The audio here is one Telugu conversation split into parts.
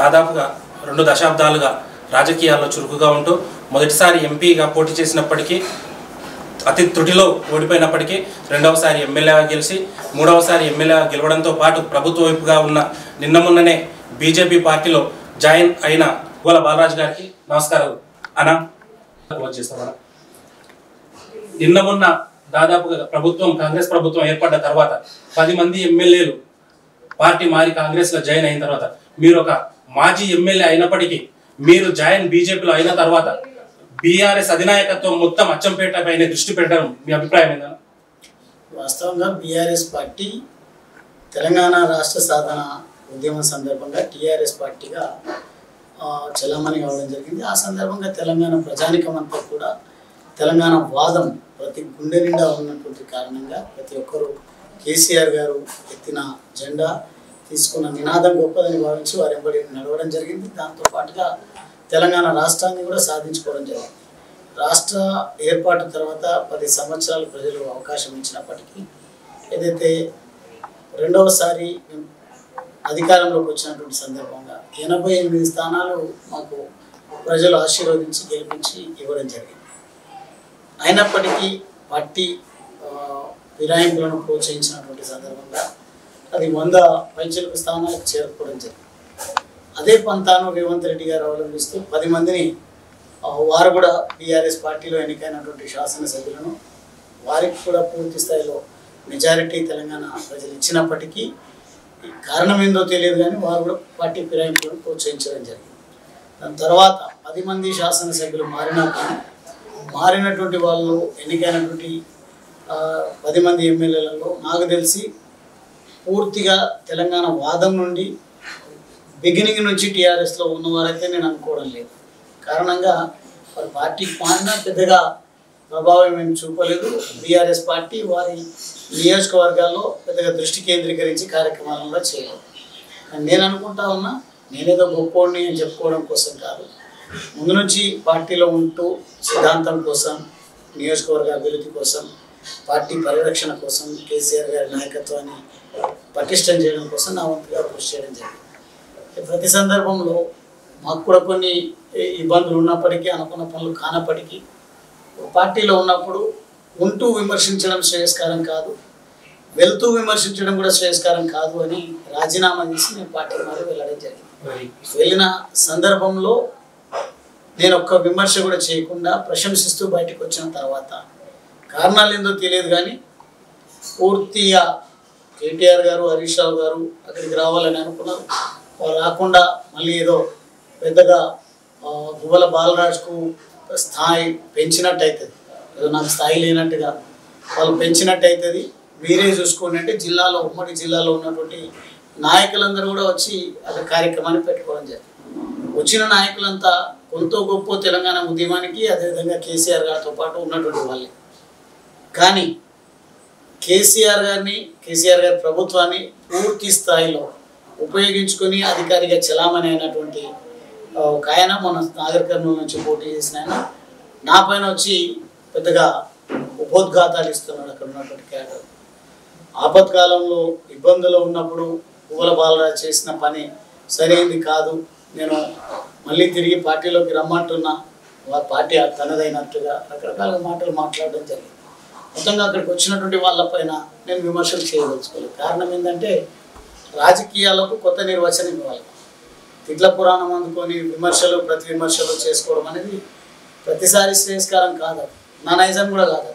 దాదాపుగా 2 దశాబ్దాలుగా రాజకీయాల్లో చురుకుగా ఉంటూ మొదటిసారి ఎంపీగా పోటీ చేసినప్పటికీ అతి త్రుటిలో ఓడిపోయినప్పటికీ రెండవసారి ఎమ్మెల్యేగా గెలిచి మూడవసారి ఎమ్మెల్యేగా గెలవడంతో పాటు ప్రభుత్వ వైపుగా ఉన్న నిన్న మొన్ననే బీజేపీ పార్టీలో జాయిన్ అయిన గువ్వల బాలరాజు గారికి నమస్కారాలు అన్న. నిన్న మొన్న దాదాపుగా కాంగ్రెస్ ప్రభుత్వం ఏర్పడ్డ తర్వాత 10 మంది ఎమ్మెల్యేలు పార్టీ మారి కాంగ్రెస్లో జాయిన్ అయిన తర్వాత మీరు ఒక మాజీ ఎమ్మెల్యే అయినప్పటికీ మీరు బీజేపీలో అయిన తర్వాత బీఆర్ఎస్ అధినాయకత్వం మొత్తం అచ్చంపేట పైన దృష్టి పెట్టడం మీ అభిప్రాయం ఏంటన్నా? వాస్తవంగా బీఆర్ఎస్ పార్టీ తెలంగాణ రాష్ట్ర సాధన ఉద్యమం సందర్భంగా టీఆర్ఎస్ పార్టీగా చలామణి కావడం జరిగింది. ఆ సందర్భంగా తెలంగాణ ప్రజానికం అంతా కూడా తెలంగాణ వాదం ప్రతి గుండె నిండా ఉన్నటువంటి కారణంగా ప్రతి ఒక్కరూ కేసీఆర్ గారు ఎత్తిన జెండా తీసుకున్న నినాదం గొప్పదని భావించి వారి వెంబడి నడవడం జరిగింది. దాంతో పాటుగా తెలంగాణ రాష్ట్రాన్ని కూడా సాధించుకోవడం జరిగింది. రాష్ట్ర ఏర్పాటు తర్వాత 10 సంవత్సరాలు ప్రజలు అవకాశం ఇచ్చినప్పటికీ ఏదైతే రెండవసారి అధికారంలోకి వచ్చినటువంటి సందర్భంగా 88 స్థానాలు మాకు ప్రజలు ఆశీర్వదించి గెలిపించి ఇవ్వడం జరిగింది. అయినప్పటికీ పార్టీ ఫిరాయింపులను ప్రోత్సహించినటువంటి సందర్భంగా అది 100 పైచిలకు స్థానాలకు చేరుకోవడం జరిగింది. అదే పంతాను రేవంత్ రెడ్డి గారు అవలంబిస్తూ 10 మందిని వారు కూడా బీఆర్ఎస్ పార్టీలో ఎన్నికైనటువంటి శాసనసభ్యులను వారికి కూడా పూర్తి స్థాయిలో మెజారిటీ తెలంగాణ ప్రజలు ఇచ్చినప్పటికీ కారణం ఏందో తెలియదు కానీ వారు కూడా పార్టీ ఫిరాయింపులను ప్రోత్సహించడం జరిగింది. దాని తర్వాత 10 మంది శాసనసభ్యులు మారినటువంటి వాళ్ళు ఎన్నికైనటువంటి 10 మంది ఎమ్మెల్యేలలో నాకు తెలిసి పూర్తిగా తెలంగాణ వాదం నుండి బిగినింగ్ నుంచి టీఆర్ఎస్లో ఉన్నవారైతే నేను అనుకోవడం లేదు. కారణంగా వారి పార్టీకి మారినా పెద్దగా ప్రభావం ఏమి చూపలేదు. బీఆర్ఎస్ పార్టీ వారి నియోజకవర్గాల్లో పెద్దగా దృష్టి కేంద్రీకరించి కార్యక్రమాలలో చేయలేదు. నేను అనుకుంటా ఉన్నా నేనేదో గొప్పోడిని అని చెప్పుకోవడం కోసం కాదు, ముందు నుంచి పార్టీలో ఉంటూ సిద్ధాంతం కోసం, నియోజకవర్గ అభివృద్ధి కోసం, పార్టీ పరిరక్షణ కోసం, కేసీఆర్ గారి నాయకత్వాన్ని పటిష్టం చేయడం కోసం నా వంతుగా కృషి చేయడం జరిగింది. ప్రతి సందర్భంలో మాకు కూడా కొన్ని ఇబ్బందులు ఉన్నప్పటికీ, అనుకున్న పనులు కానప్పటికీ పార్టీలో ఉన్నప్పుడు ఉంటూ విమర్శించడం శ్రేయస్కరం కాదు, వెళ్తూ విమర్శించడం కూడా శ్రేయస్కరం కాదు అని రాజీనామా చేసి నేను పార్టీ మారి వెళ్ళడం జరిగింది. వెళ్ళిన సందర్భంలో నేను ఒక్క విమర్శ కూడా చేయకుండా ప్రశంసిస్తూ బయటకు వచ్చిన తర్వాత కారణాలు ఏందో తెలియదు కానీ పూర్తిగా కేటీఆర్ గారు, హరీష్ రావు గారు అక్కడికి రావాలని అనుకున్నారు. వారు రాకుండా మళ్ళీ ఏదో పెద్దగా గువ్వల బాలరాజుకు స్థాయి పెంచినట్టు అవుతుంది, ఏదో నాకు స్థాయి లేనట్టుగా వాళ్ళు పెంచినట్టు అవుతుంది, మీరే చూసుకోండి అంటే జిల్లాలో, ఉమ్మడి జిల్లాలో ఉన్నటువంటి నాయకులందరూ కూడా వచ్చి అక్కడ కార్యక్రమాన్ని పెట్టుకోవడం జరిగింది. వచ్చిన నాయకులంతా కొంత గొప్ప తెలంగాణ ఉద్యమానికి అదేవిధంగా కేసీఆర్ గారితో పాటు ఉన్నటువంటి వాళ్ళే. కానీ కేసీఆర్ గారి ప్రభుత్వాన్ని పూర్తి స్థాయిలో ఉపయోగించుకొని అధికారిగా చలామణి అయినటువంటి ఒక ఆయన మన నాగర్ కర్నూలు నుంచి పోటీ చేసిన ఆయన నా పైన వచ్చి పెద్దగా ఉపోద్ఘాతాలు ఇస్తున్నాడు. అక్కడ ఉన్నటువంటి క్యాడర్ ఆపత్కాలంలో ఇబ్బందులు ఉన్నప్పుడు గువ్వల బాలరాజు చేసిన పని సరైనది కాదు, నేను మళ్ళీ తిరిగి పార్టీలోకి రమ్మంటున్నా, వారి పార్టీ తనదైనట్టుగా రకరకాల మాటలు మాట్లాడడం జరిగింది. మొత్తంగా అక్కడికి వచ్చినటువంటి వాళ్ళపైన నేను విమర్శలు చేయదలుచుకోలేదు. కారణం ఏంటంటే రాజకీయాలకు కొత్త నిర్వచనం ఇవ్వాలి. తిట్ల పురాణం అందుకొని ప్రతి విమర్శలు చేసుకోవడం అనేది ప్రతిసారి శ్రేయస్కరం కాదు, నా నైజం కూడా కాదు.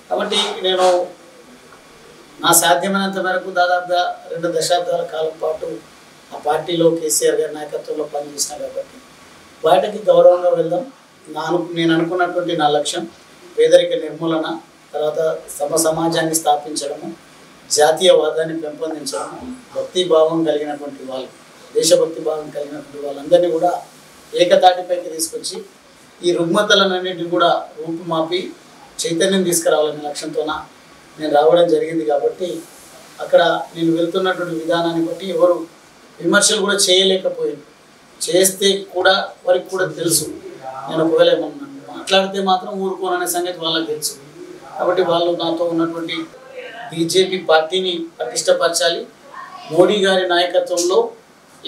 కాబట్టి నేను నా సాధ్యమైనంత మేరకు దాదాపుగా 2 దశాబ్దాల కాలం పాటు ఆ పార్టీలో కేసీఆర్ గారి నాయకత్వంలో పనిచేసిన కాబట్టి బయటకి గౌరవంగా వెళ్దాం. నేను అనుకున్నటువంటి నా లక్ష్యం పేదరిక నిర్మూలన, తర్వాత సమాజాన్ని స్థాపించడము, జాతీయవాదాన్ని పెంపొందించడము, భక్తి భావం కలిగినటువంటి వాళ్ళు, దేశభక్తి భావం కలిగినటువంటి వాళ్ళందరినీ కూడా ఏకతాటిపైకి తీసుకొచ్చి ఈ రుగ్మతలన్నింటినీ కూడా రూపుమాపి చైతన్యం తీసుకురావాలనే లక్ష్యంతో నేను రావడం జరిగింది. కాబట్టి అక్కడ నేను వెళ్తున్నటువంటి విధానాన్ని బట్టి ఎవరు విమర్శలు కూడా చేయలేకపోయింది. చేస్తే కూడా వారికి కూడా తెలుసు నేను ఒకవేళ ఏమన్నా మాట్లాడితే మాత్రం ఊరుకోననే సంగతి వాళ్ళకి తెలుసు. కాబట్టి వాళ్ళు నాతో ఉన్నటువంటి బీజేపీ పార్టీని పటిష్టపరచాలి, మోడీ గారి నాయకత్వంలో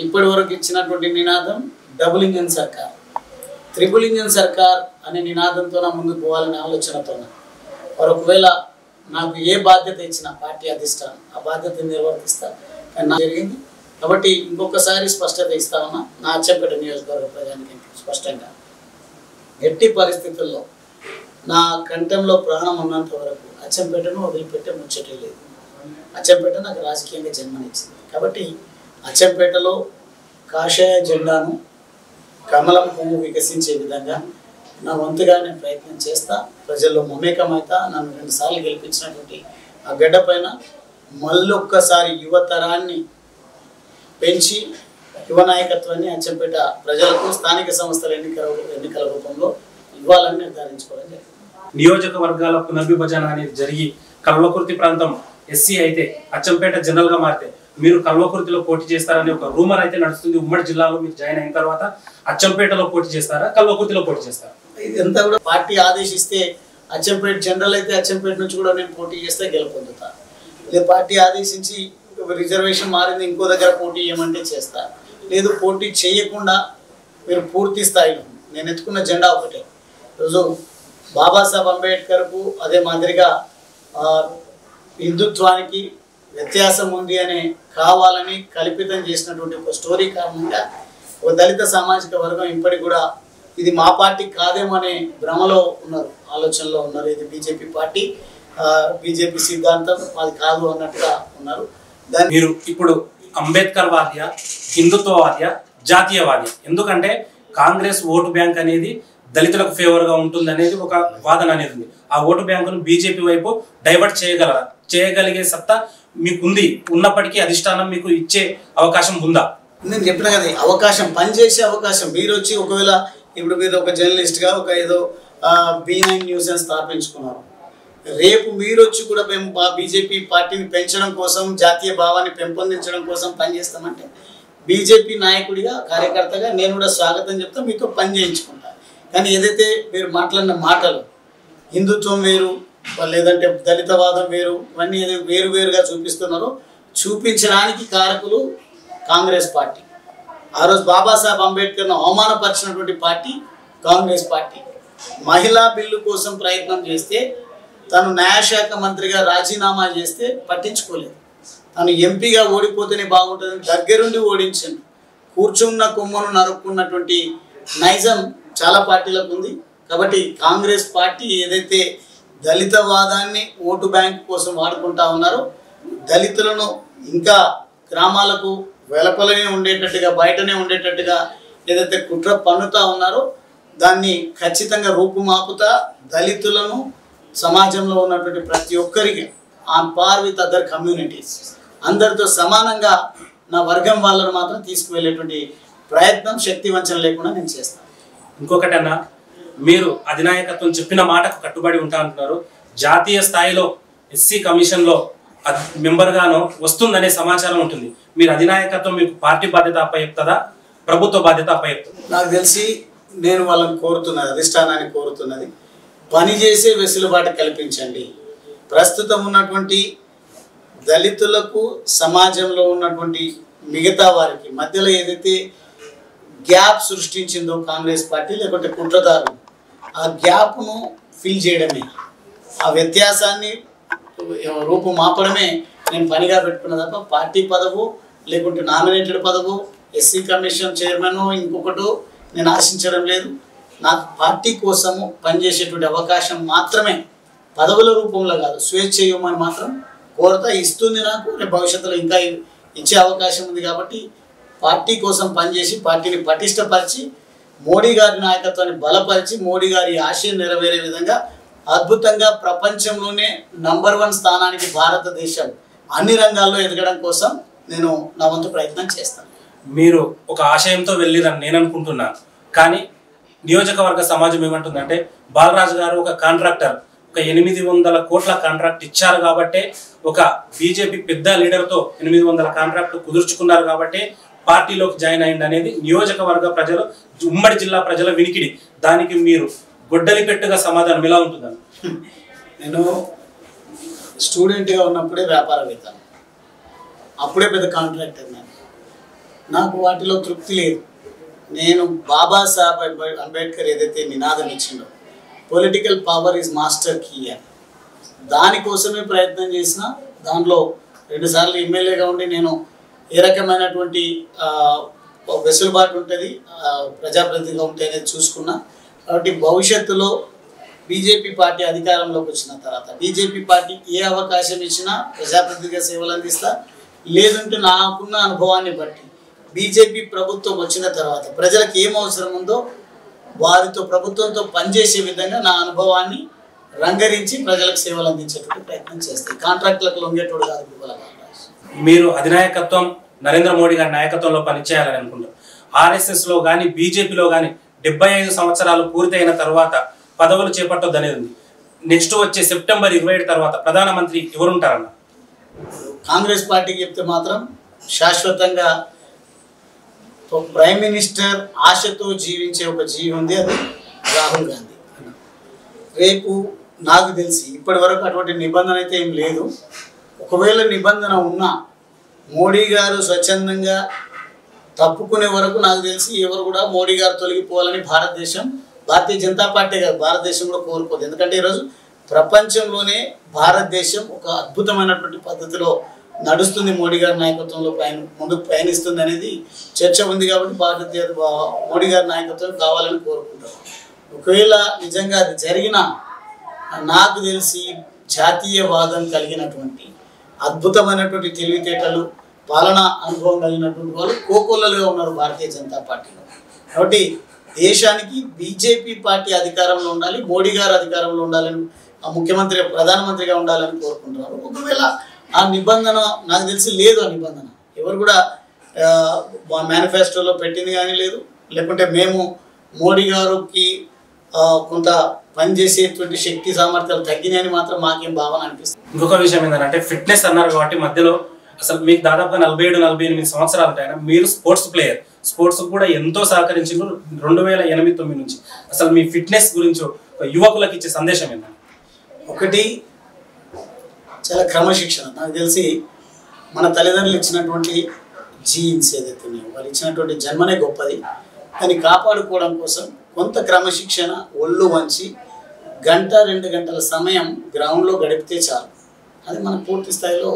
ఇప్పటి వరకు ఇచ్చినటువంటి నినాదం డబుల్ ఇంజన్ సర్కార్, త్రిబుల్ ఇంజన్ సర్కార్ అనే నినాదంతో నా ముందుకు పోవాలనే ఆలోచనతో వారు ఒకవేళ నాకు ఏ బాధ్యత ఇచ్చినా పార్టీ అధిష్టానం ఆ బాధ్యతను నిర్వర్తిస్తా అని నాకు జరిగింది. కాబట్టి ఇంకొకసారి స్పష్టత ఇస్తా ఉన్నా, నా అచ్చంపేట నియోజకవర్గ ప్రజానికి స్పష్టంగా ఎట్టి పరిస్థితుల్లో నా కంఠంలో ప్రాణం ఉన్నంత వరకు అచ్చంపేటను వదిలిపెట్టే ముచ్చటే లేదు. అచ్చంపేట నాకు రాజకీయంగా జన్మనిచ్చింది కాబట్టి అచ్చంపేటలో కాషాయ జెండాను కమలం పువ్వు వికసించే విధంగా నా వంతుగా నేను ప్రయత్నం చేస్తా. ప్రజల్లో మమేకమైతా. నన్ను 2 సార్లు గెలిపించినటువంటి ఆ గడ్డ పైన మళ్ళొక్కసారి యువతరాన్ని పెంచి యువ నాయకత్వాన్ని అచ్చంపేట ప్రజలకు స్థానిక సంస్థల ఎన్నికల రూపంలో ఇవ్వాలని నిర్ధారించుకోవడం జరిగింది. నియోజకవర్గాల పునర్విభజన అనేది జరిగి కల్వకుర్తి ప్రాంతం ఎస్సీ అయితే అచ్చంపేట జనరల్గా మారితే మీరు కల్వకుర్తిలో పోటీ చేస్తారని ఒక రూమర్ అయితే నడుస్తుంది. ఉమ్మడి జిల్లాలో మీరు జాయిన్ అయిన తర్వాత అచ్చంపేటలో పోటీ చేస్తారా, కల్వకుర్తిలో పోటీ చేస్తారా? ఇదంతా కూడా పార్టీ ఆదేశిస్తే అచ్చంపేట జనరల్ అయితే అచ్చంపేట నుంచి కూడా నేను పోటీ చేస్తే గెలుపొందుతా. లేదు పార్టీ ఆదేశించి రిజర్వేషన్ మారింది ఇంకో దగ్గర పోటీ చేయమంటే చేస్తా. లేదు పోటీ చేయకుండా మీరు పూర్తి స్థాయిలో నేను ఎత్తుకున్న జెండా ఒకటే. ఈరోజు బాబాసాహెబ్ అంబేద్కర్కు అదే మాదిరిగా హిందుత్వానికి వ్యత్యాసం ఉంది అని కావాలని కల్పితం చేసినటువంటి ఒక స్టోరీ కారణంగా ఒక దళిత సామాజిక వర్గం ఇప్పటికి కూడా ఇది మా పార్టీ కాదేమో అనే భ్రమలో ఉన్నారు, ఆలోచనలో ఉన్నారు. ఇది బీజేపీ పార్టీ, బీజేపీ సిద్ధాంతం అది కాదు అన్నట్టుగా ఉన్నారు. మీరు ఇప్పుడు అంబేద్కర్ వాద్య, హిందుత్వవాద్య, జాతీయవాద్య, ఎందుకంటే కాంగ్రెస్ ఓటు బ్యాంక్ అనేది దళితులకు ఫేవర్గా ఉంటుంది అనేది ఒక వాదన అనేది ఉంది. ఆ ఓటు బ్యాంకును బీజేపీ వైపు డైవర్ట్ చేయగలిగే సత్తా మీకుంది. ఉన్నప్పటికీ అధిష్టానం మీకు ఇచ్చే అవకాశం ఉందా? నేను చెప్పిన కదా అవకాశం, పనిచేసే అవకాశం. మీరు వచ్చి ఒకవేళ ఇప్పుడు మీరు ఒక జర్నలిస్ట్గా ఒక ఏదో B9 న్యూస్ అని స్థాపించుకున్నారు. రేపు మీరు వచ్చి కూడా మేము బీజేపీ పార్టీని పెంచడం కోసం, జాతీయ భావాన్ని పెంపొందించడం కోసం పనిచేస్తామంటే బీజేపీ నాయకుడిగా, కార్యకర్తగా నేను కూడా స్వాగతం చెప్తా, మీతో పని చేయించుకుంటా. కానీ ఏదైతే మీరు మాట్లాడిన మాటలు హిందుత్వం వేరు లేదంటే దళితవాదం వేరు ఇవన్నీ వేరువేరుగా చూపిస్తున్నారో చూపించడానికి కారకులు కాంగ్రెస్ పార్టీ. ఆ రోజు బాబాసాహెబ్ అంబేద్కర్ను అవమానపరిచినటువంటి పార్టీ కాంగ్రెస్ పార్టీ. మహిళా బిల్లు కోసం ప్రయత్నం చేస్తే తను న్యాయశాఖ మంత్రిగా రాజీనామా చేస్తే పట్టించుకోలేదు. తను ఎంపీగా ఓడిపోతేనే బాగుంటుందని దగ్గరుండి ఓడించింది. కూర్చున్న కొమ్మను నరుక్కున్నటువంటి నైజం చాలా పార్టీలకు ఉంది. కాబట్టి కాంగ్రెస్ పార్టీ ఏదైతే దళితవాదాన్ని ఓటు బ్యాంక్ కోసం వాడుకుంటా ఉన్నారో, దళితులను ఇంకా గ్రామాలకు వెలపలనే ఉండేటట్టుగా, బయటనే ఉండేటట్టుగా ఏదైతే కుట్ర పన్నుతా ఉన్నారో దాన్ని ఖచ్చితంగా రూపుమాపుతా దళితులను సమాజంలో ఉన్నటువంటి ప్రతి ఒక్కరికి on par with other communities అందరితో సమానంగా నా వర్గం వాళ్ళను మాత్రం తీసుకువెళ్ళేటువంటి ప్రయత్నం శక్తి వంచన లేకుండా నేను చేస్తాను. ఇంకొకటి అన్న, మీరు అధినాయకత్వం చెప్పిన మాటకు కట్టుబడి ఉంటా అంటున్నారు. జాతీయ స్థాయిలో ఎస్సీ కమిషన్లో మెంబర్గాను వస్తుందనే సమాచారం ఉంటుంది. మీరు అధినాయకత్వం మీకు పార్టీ బాధ్యత అప్పచెప్తుందా, ప్రభుత్వ బాధ్యత అప్పచెప్తుందా? నాకు తెలిసి నేను వాళ్ళని కోరుతున్నది, అధిష్టానాన్ని కోరుతున్నది, పనిచేసే వెసులుబాటు కల్పించండి. ప్రస్తుతం ఉన్నటువంటి దళితులకు సమాజంలో ఉన్నటువంటి మిగతా వారికి మధ్యలో ఏదైతే గ్యాప్ సృష్టించిందో కాంగ్రెస్ పార్టీ లేకుంటే కుట్రదారులు, ఆ గ్యాప్ను ఫిల్ చేయడమే, ఆ వ్యత్యాసాన్ని రూపుమాపడమే నేను పనిగా పెట్టుకున్న తప్ప పార్టీ పదవు లేకుంటే నామినేటెడ్ పదవు, ఎస్సీ కమిషన్ చైర్మన్ ఇంకొకటి నేను ఆశించడం లేదు. నాకు పార్టీ కోసము పనిచేసేటువంటి అవకాశం మాత్రమే, పదవుల రూపంలో కాదు, స్వేచ్ఛ ఇవ్వమని మాత్రం కోరత ఇస్తుంది నాకు. రేపు భవిష్యత్తులో ఇంకా ఇచ్చే అవకాశం ఉంది. కాబట్టి పార్టీ కోసం పనిచేసి పార్టీని పటిష్టపరిచి మోడీ గారి నాయకత్వాన్ని బలపరిచి మోడీ గారి ఆశయం నెరవేరే విధంగా అద్భుతంగా ప్రపంచంలోనే నంబర్ 1 స్థానానికి భారతదేశం అన్ని రంగాల్లో ఎదగడం కోసం నేను నా వంతు ప్రయత్నం చేస్తాను. మీరు ఒక ఆశయంతో వెళ్ళిరని నేను అనుకుంటున్నాను. కానీ నియోజకవర్గ సమాజం ఏమంటుందంటే బాలరాజు గారు ఒక కాంట్రాక్టర్, ఒక 800 కోట్ల కాంట్రాక్ట్ ఇచ్చారు కాబట్టే, ఒక బీజేపీ పెద్ద లీడర్తో 800 కాంట్రాక్ట్ కుదుర్చుకున్నారు కాబట్టి పార్టీలోకి జాయిన్ అయ్యింది అనేది నియోజకవర్గ ప్రజలు, ఉమ్మడి జిల్లా ప్రజల వినికిడి. దానికి మీరు గొడ్డలి పెట్టుగా సమాధానం ఎలా ఉంటుందని? నేను స్టూడెంట్గా ఉన్నప్పుడే వ్యాపారవేత్త, అప్పుడే పెద్ద కాంట్రాక్టర్. నేను నాకు వాటిలో తృప్తి లేదు. నేను బాబాసాహెబ్ అంబేద్కర్ ఏదైతే నినాదం ఇచ్చిండో political power is master key అని, దానికోసమే ప్రయత్నం చేసిన. దాంట్లో 2 సార్లు ఎమ్మెల్యేగా ఉండి నేను ఏ రకమైనటువంటి వెసులుబాటు ఉంటుంది ప్రజాప్రతినిధిగా ఉంటే అనేది చూసుకున్నా. కాబట్టి భవిష్యత్తులో బీజేపీ పార్టీ అధికారంలోకి వచ్చిన తర్వాత బీజేపీ పార్టీ ఏ అవకాశం ఇచ్చినా ప్రజాప్రతినిధిగా సేవలు అందిస్తా. లేదంటే నాకున్న అనుభవాన్ని బట్టి బీజేపీ ప్రభుత్వం వచ్చిన తర్వాత ప్రజలకు ఏం అవసరం ఉందో వారితో ప్రభుత్వంతో పనిచేసే విధంగా నా అనుభవాన్ని రంగరించి ప్రజలకు సేవలు అందించేటువంటి ప్రయత్నం చేస్తాయి. కాంట్రాక్టులకు లొంగేటోడు కాదు గుబ్బల కాంగ్రెస్. మీరు అధినాయకత్వం నరేంద్ర మోడీ గారి నాయకత్వంలో పనిచేయాలని అనుకుంటారు. ఆర్ఎస్ఎస్లో కానీ బీజేపీలో కానీ 75 సంవత్సరాలు పూర్తయిన తర్వాత పదవులు చేపట్టొద్దు అనేది ఉంది. నెక్స్ట్ వచ్చే సెప్టెంబర్ 27 తర్వాత ప్రధానమంత్రి ఎవరుంటారన్న? కాంగ్రెస్ పార్టీకి చెప్తే మాత్రం శాశ్వతంగా ప్రైమ్ మినిస్టర్ ఆశతో జీవించే ఒక జీవి ఉంది, అది రాహుల్ గాంధీ. రేపు నాకు తెలిసి ఇప్పటి వరకు అటువంటి నిబంధన అయితే ఏం లేదు. ఒకవేళ నిబంధన ఉన్నా మోడీ గారు స్వచ్ఛందంగా తప్పుకునే వరకు నాకు తెలిసి ఎవరు కూడా మోడీ గారు తొలగిపోవాలని భారతీయ జనతా పార్టీ కాదు, భారతదేశం కూడా కోరుకోదు. ఎందుకంటే ఈరోజు ప్రపంచంలోనే భారతదేశం ఒక అద్భుతమైనటువంటి పద్ధతిలో నడుస్తుంది, మోడీ గారి నాయకత్వంలో ముందుకు పయనిస్తుంది అనేది చర్చ ఉంది. కాబట్టి మోడీ గారి నాయకత్వం కావాలని కోరుకుంటారు. ఒకవేళ నిజంగా అది జరిగినా నాకు తెలిసి జాతీయవాదం కలిగినటువంటి అద్భుతమైనటువంటి తెలివితేటలు పాలనా అనుభవం కలిగినటువంటి వాళ్ళు కోకొల్లలుగా ఉన్నారు భారతీయ జనతా పార్టీలో. కాబట్టి దేశానికి బీజేపీ పార్టీ అధికారంలో ఉండాలి, మోడీ గారు అధికారంలో ఉండాలని, ప్రధానమంత్రిగా ఉండాలని కోరుకుంటున్నారు. ఒకవేళ ఆ నిబంధన నాకు తెలిసి లేదు. ఆ నిబంధన ఎవరు కూడా మేనిఫెస్టోలో పెట్టింది కానీ లేదు. లేకుంటే మేము మోడీ గారికి కొంత పనిచేసేటువంటి శక్తి సామర్థ్యాలు తగ్గినాయని మాత్రం మాకేం భావన అనిపిస్తుంది. ఇంకొక విషయం ఏంటంటే ఫిట్నెస్ అన్నారు కాబట్టి మధ్యలో అసలు మీకు దాదాపుగా 47-48 సంవత్సరాలు ఉంటాయన. మీరు స్పోర్ట్స్ ప్లేయర్, స్పోర్ట్స్ కూడా ఎంతో సహకరించారు 2008-9 నుంచి. అసలు మీ ఫిట్నెస్ గురించి యువకులకు ఇచ్చే సందేశం ఏంటంటే? ఒకటి, చాలా క్రమశిక్షణ. నాకు తెలిసి మన తల్లిదండ్రులు ఇచ్చినటువంటి జీన్స్ ఏదైతే ఉన్నాయో వాళ్ళు ఇచ్చినటువంటి జన్మనే గొప్పది. దాన్ని కాపాడుకోవడం కోసం కొంత క్రమశిక్షణ, ఒళ్ళు వంచి 1-2 గంటల సమయం గ్రౌండ్లో గడిపితే చాలు. అది మనకు పూర్తి స్థాయిలో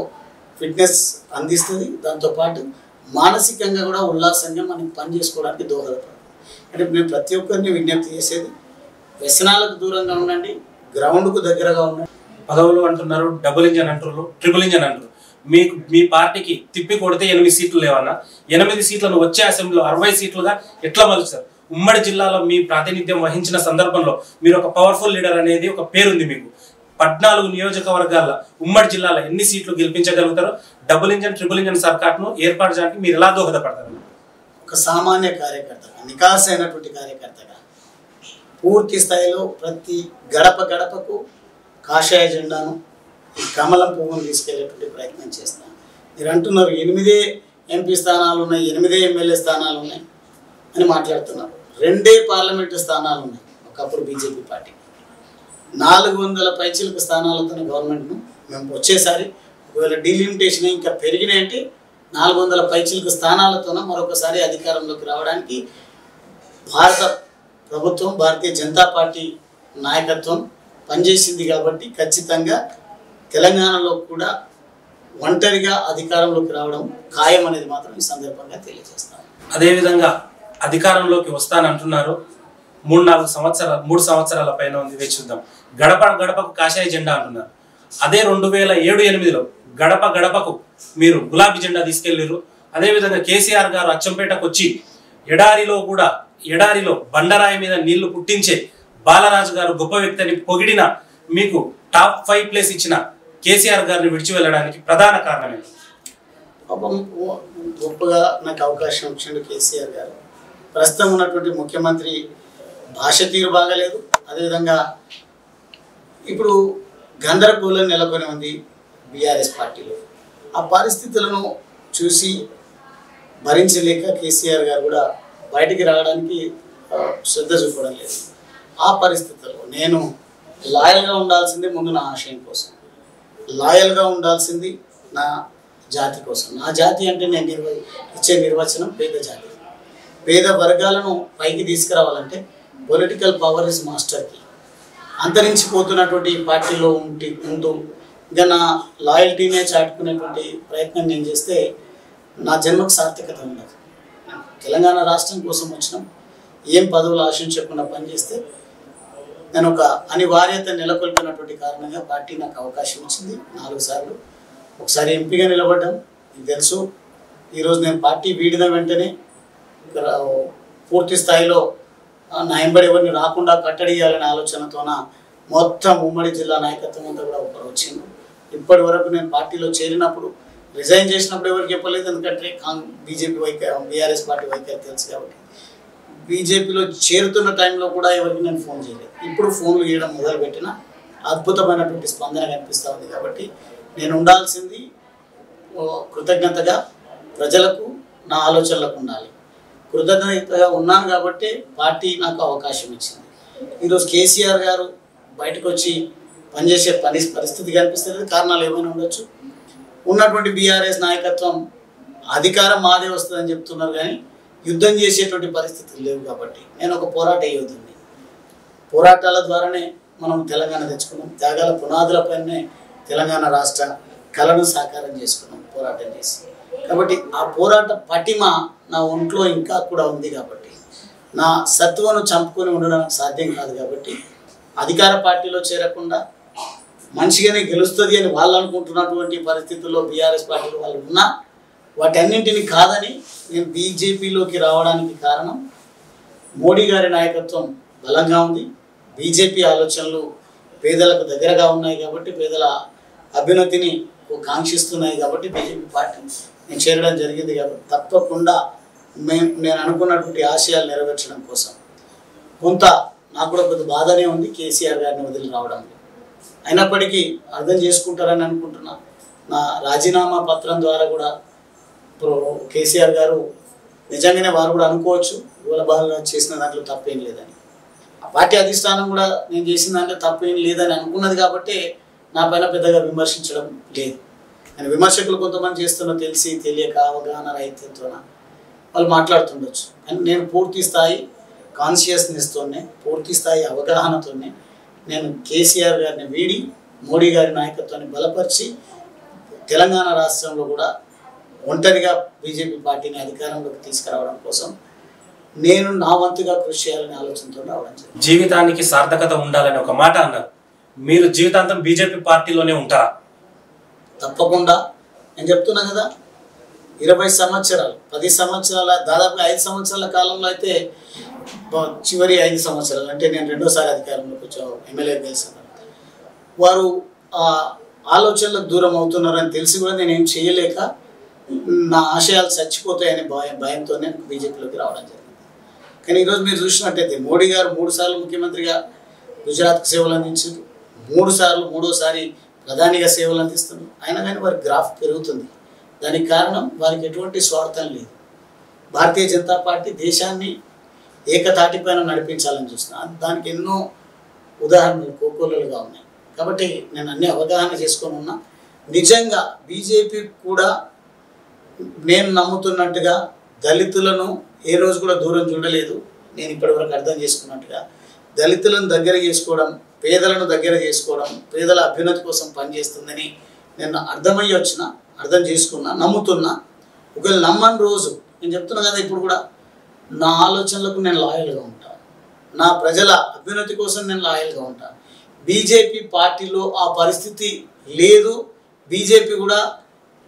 ఫిట్నెస్ అందిస్తుంది. దాంతోపాటు మానసికంగా కూడా ఉల్లాసంగా మనకి పని చేసుకోవడానికి దోహదపడుతుంది. అంటే నేను ప్రతి ఒక్కరిని విజ్ఞప్తి చేసేది, వ్యసనాలకు దూరంగా ఉండండి, గ్రౌండ్కు దగ్గరగా ఉండండి. పదవులు అంటున్నారు, డబుల్ ఇంజన్ అంటున్నారు, ట్రిపుల్ ఇంజన్ అంటారు. మీకు మీ పార్టీకి తిప్పి కొడితే 8 సీట్లు లేవన్నా, 8 సీట్లను వచ్చే అసెంబ్లీలో 60 సీట్లుగా ఎట్లా మలుస్తారు? ఉమ్మడి జిల్లాలో మీ ప్రాతినిధ్యం వహించిన సందర్భంలో మీరు ఒక పవర్ఫుల్ లీడర్ అనేది ఒక పేరుంది మీకు. 14 నియోజకవర్గాల ఉమ్మడి జిల్లాలో ఎన్ని సీట్లు గెలిపించగలుగుతారో? డబుల్ ఇంజన్ ట్రిపుల్ ఇంజన్ సర్కార్ను ఏర్పాటు చేయడానికి మీరు ఎలా దోహదపడతారు? ఒక సామాన్య కార్యకర్తగా, నికాస్ అయినటువంటి కార్యకర్తగా పూర్తి స్థాయిలో ప్రతి గడపకు కాషాయ జెండాను, ఈ కమలం పువ్వును తీసుకెళ్లేటువంటి ప్రయత్నం చేస్తాను. మీరు అంటున్నారు 8 ఎంపీ స్థానాలు ఉన్నాయి, 8 ఎమ్మెల్యే స్థానాలు ఉన్నాయి అని మాట్లాడుతున్నారు. 2 పార్లమెంటు స్థానాలు ఉన్నాయి ఒకప్పుడు బీజేపీ పార్టీ. 400 పైచిలకు స్థానాలతో గవర్నమెంట్ను మేము వచ్చేసారి ఒకవేళ డీలిమిటేషన్ ఇంకా పెరిగినాయంటే 400 పైచిలకు స్థానాలతోన మరొకసారి అధికారంలోకి రావడానికి భారత ప్రభుత్వం, భారతీయ జనతా పార్టీ నాయకత్వం పనిచేసింది. కాబట్టి ఖచ్చితంగా తెలంగాణలో కూడా ఒంటరిగా అధికారంలోకి రావడం ఖాయం అనేది మాత్రం ఈ సందర్భంగా తెలియజేస్తాను. అదేవిధంగా అధికారంలోకి వస్తానంటున్నారు. 3 సంవత్సరాల పైన ఉంది, వేచి చూద్దాం. గడపకు కాషాయ జెండా అంటున్నారు. అదే 2007-8లో గడపకు మీరు గులాబీ జెండా తీసుకెళ్లారు. అదేవిధంగా కేసీఆర్ గారు అచ్చంపేటకు వచ్చి ఎడారిలో బండరాయి మీద నీళ్లు పుట్టించే బాలరాజు గారు గొప్ప వ్యక్తి అని పొగిడిన మీకు టాప్ 5 ప్లేస్ ఇచ్చిన కేసీఆర్ గారిని విడిచి వెళ్ళడానికి ప్రధాన కారణం ఏంటి? పాపం గొప్పగా నాకు అవకాశం ఇచ్చిండు కేసీఆర్ గారు. ప్రస్తుతం ఉన్నటువంటి ముఖ్యమంత్రి భాష తీరు బాగలేదు. అదేవిధంగా ఇప్పుడు గందరగోళం నెలకొని ఉంది బీఆర్ఎస్ పార్టీలో. ఆ పరిస్థితులను చూసి భరించలేక కేసీఆర్ గారు కూడా బయటికి రావడానికి శ్రద్ధ చూపడం లేదు. ఆ పరిస్థితుల్లో నేను లాయల్గా ఉండాల్సింది ముందు నా ఆశయం కోసం, లాయల్గా ఉండాల్సింది నా జాతి కోసం. నా జాతి అంటే నేను ఇచ్చే నిర్వచనం పేద జాతి. పేద వర్గాలను పైకి తీసుకురావాలంటే పొలిటికల్ పవర్ ఇస్ మాస్టర్కి. అంతరించిపోతున్నటువంటి పార్టీలో ఉంటూ ఇంకా నా లాయల్టీనే చాటుకునేటువంటి ప్రయత్నం నేను చేస్తే నా జన్మకు సార్థకత ఉండదు. తెలంగాణ రాష్ట్రం కోసం వచ్చినాం, ఏం పదవులు ఆశించకుండా పనిచేస్తే నేను ఒక అనివార్యత నెలకొల్పినటువంటి కారణంగా పార్టీ నాకు అవకాశం ఇచ్చింది 4 సార్లు. ఒకసారి ఎంపీగా నిలబడ్డాం, మీకు తెలుసు. ఈరోజు నేను పార్టీ వీడిన వెంటనే పూర్తి స్థాయిలో నా ఎంబడి ఎవరిని రాకుండా కట్టడియాలనే ఆలోచనతోన మొత్తం ఉమ్మడి జిల్లా నాయకత్వం అంతా కూడా ఒకరు వచ్చింది. ఇప్పటి వరకు నేను పార్టీలో చేరినప్పుడు రిజైన్ చేసినప్పుడు ఎవరికి చెప్పలేదు, ఎందుకంటే బీజేపీ బీఆర్ఎస్ పార్టీ వైఖరి తెలుసు కాబట్టి. బీజేపీలో చేరుతున్న టైంలో కూడా ఎవరికి నేను ఫోన్ చేయలేదు. ఇప్పుడు ఫోన్లు చేయడం మొదలుపెట్టిన అద్భుతమైనటువంటి స్పందన కనిపిస్తూ ఉంది. కాబట్టి నేను ఉండాల్సింది కృతజ్ఞతగా ప్రజలకు, నా ఆలోచనలకు ఉండాలి. కృతజ్ఞతగా ఉన్నాను కాబట్టి పార్టీ నాకు అవకాశం ఇచ్చింది. ఈరోజు కేసీఆర్ గారు బయటకు వచ్చి పనిచేసే పరిస్థితి కనిపిస్తుంది. కారణాలు ఏమైనా ఉండొచ్చు. ఉన్నటువంటి బీఆర్ఎస్ నాయకత్వం అధికారం మాదే వస్తుందని చెప్తున్నారు, కానీ యుద్ధం చేసేటువంటి పరిస్థితులు లేవు. కాబట్టి నేను ఒక పోరాట యోధుడిని. పోరాటాల ద్వారానే మనం తెలంగాణ తెచ్చుకున్నాం. త్యాగాల పునాదులపైనే తెలంగాణ రాష్ట్ర కళను సాకారం చేసుకున్నాం పోరాటం చేసి. కాబట్టి ఆ పోరాట పటిమ నా ఒంట్లో ఇంకా కూడా ఉంది. కాబట్టి నా సత్వను చంపుకొని ఉండడం సాధ్యం కాదు. కాబట్టి అధికార పార్టీలో చేరకుండా మంచిగానే గెలుస్తుంది అని వాళ్ళు అనుకుంటున్నటువంటి పరిస్థితుల్లో బీఆర్ఎస్ పార్టీలో వాళ్ళు ఉన్నా వాటన్నింటిని కాదని నేను బీజేపీలోకి రావడానికి కారణం మోడీ గారి నాయకత్వం బలంగా ఉంది. బీజేపీ ఆలోచనలు పేదలకు దగ్గరగా ఉన్నాయి కాబట్టి, పేదల అభ్యున్నతిని కాంక్షిస్తున్నాయి కాబట్టి బీజేపీ పార్టీ నేను చేరడం జరిగింది. కాబట్టి తప్పకుండా నేను అనుకున్నటువంటి ఆశయాలు నెరవేర్చడం కోసం కొంత నాకు కూడా కొద్ది బాధనే ఉంది కేసీఆర్ గారిని వదిలి రావడంలో. అయినప్పటికీ అర్థం చేసుకుంటారని అనుకుంటున్నా. నా రాజీనామా పత్రం ద్వారా కూడా ఇప్పుడు కేసీఆర్ గారు నిజంగానే వారు కూడా అనుకోవచ్చు గోలబాలుగా చేసిన దాంట్లో తప్పేం లేదని. ఆ పార్టీ అధిష్టానం కూడా నేను చేసిన దాంట్లో తప్పేం లేదని అనుకున్నది కాబట్టి నా పైన పెద్దగా విమర్శించడం లేదు. నేను విమర్శకులు కొంతమంది చేస్తున్నా తెలిసి తెలియక అవగాహన రహితంతోన వాళ్ళు మాట్లాడుతుండొచ్చు. కానీ నేను పూర్తి స్థాయి కాన్షియస్నెస్తోనే, పూర్తి స్థాయి అవగాహనతోనే నేను కేసీఆర్ గారిని వీడి మోడీ గారి నాయకత్వాన్ని బలపరిచి తెలంగాణ రాష్ట్రంలో కూడా ఒంటరిగా బీజేపీ పార్టీని అధికారంలోకి తీసుకురావడం కోసం నేను నా వంతుగా కృషి చేయాలని ఆలోచనతో రావడం జరిగింది. జీవితానికి సార్థకత ఉండాలని ఒక మాట అన్నారు. మీరు జీవితాంతం బీజేపీ పార్టీలోనే ఉంటారా? తప్పకుండా. నేను చెప్తున్నా కదా, 20 సంవత్సరాలు 10 సంవత్సరాల దాదాపుగా 5 సంవత్సరాల కాలంలో అయితే చివరి 5 సంవత్సరాలు అంటే నేను రెండోసారి అధికారంలోకి వచ్చాను, ఎమ్మెల్యే గెలిచిన వారు ఆలోచనలకు దూరం అవుతున్నారని తెలిసి కూడా నేనేం చేయలేక నా ఆశయాలు చచ్చిపోతాయనే భయంతో నేను బీజేపీలోకి రావడం జరిగింది. కానీ ఈరోజు మీరు చూసినట్టయితే మోడీ గారు 3 సార్లు ముఖ్యమంత్రిగా గుజరాత్కు సేవలు అందించారు, 3 సార్లు మూడోసారి ప్రధానిగా సేవలు అందిస్తున్నారు. అయినా కానీ వారి గ్రాఫ్ పెరుగుతుంది. దానికి కారణం వారికి ఎటువంటి స్వార్థం లేదు. భారతీయ జనతా పార్టీ దేశాన్ని ఏకతాటిపైన నడిపించాలని చూస్తున్నాను. దానికి ఎన్నో ఉదాహరణలు కోకోలుగా ఉన్నాయి. కాబట్టి నేను అన్ని అవగాహన చేసుకొని ఉన్నా. నిజంగా బీజేపీ కూడా నేను నమ్ముతున్నట్టుగా దళితులను ఏ రోజు కూడా దూరం చూడలేదు. నేను ఇప్పటివరకు అర్థం చేసుకున్నట్టుగా దళితులను దగ్గర చేసుకోవడం, పేదలను దగ్గర చేసుకోవడం, పేదల అభ్యున్నతి కోసం పనిచేస్తుందని నేను అర్థం చేసుకున్నా, నమ్ముతున్నా. ఒకవేళ నమ్మని రోజు నేను చెప్తున్నా కదా, ఇప్పుడు కూడా నా ఆలోచనలకు నేను లాయల్గా ఉంటాను, నా ప్రజల అభ్యున్నతి కోసం నేను లాయల్గా ఉంటాను. బీజేపీ పార్టీలో ఆ పరిస్థితి లేదు. బీజేపీ కూడా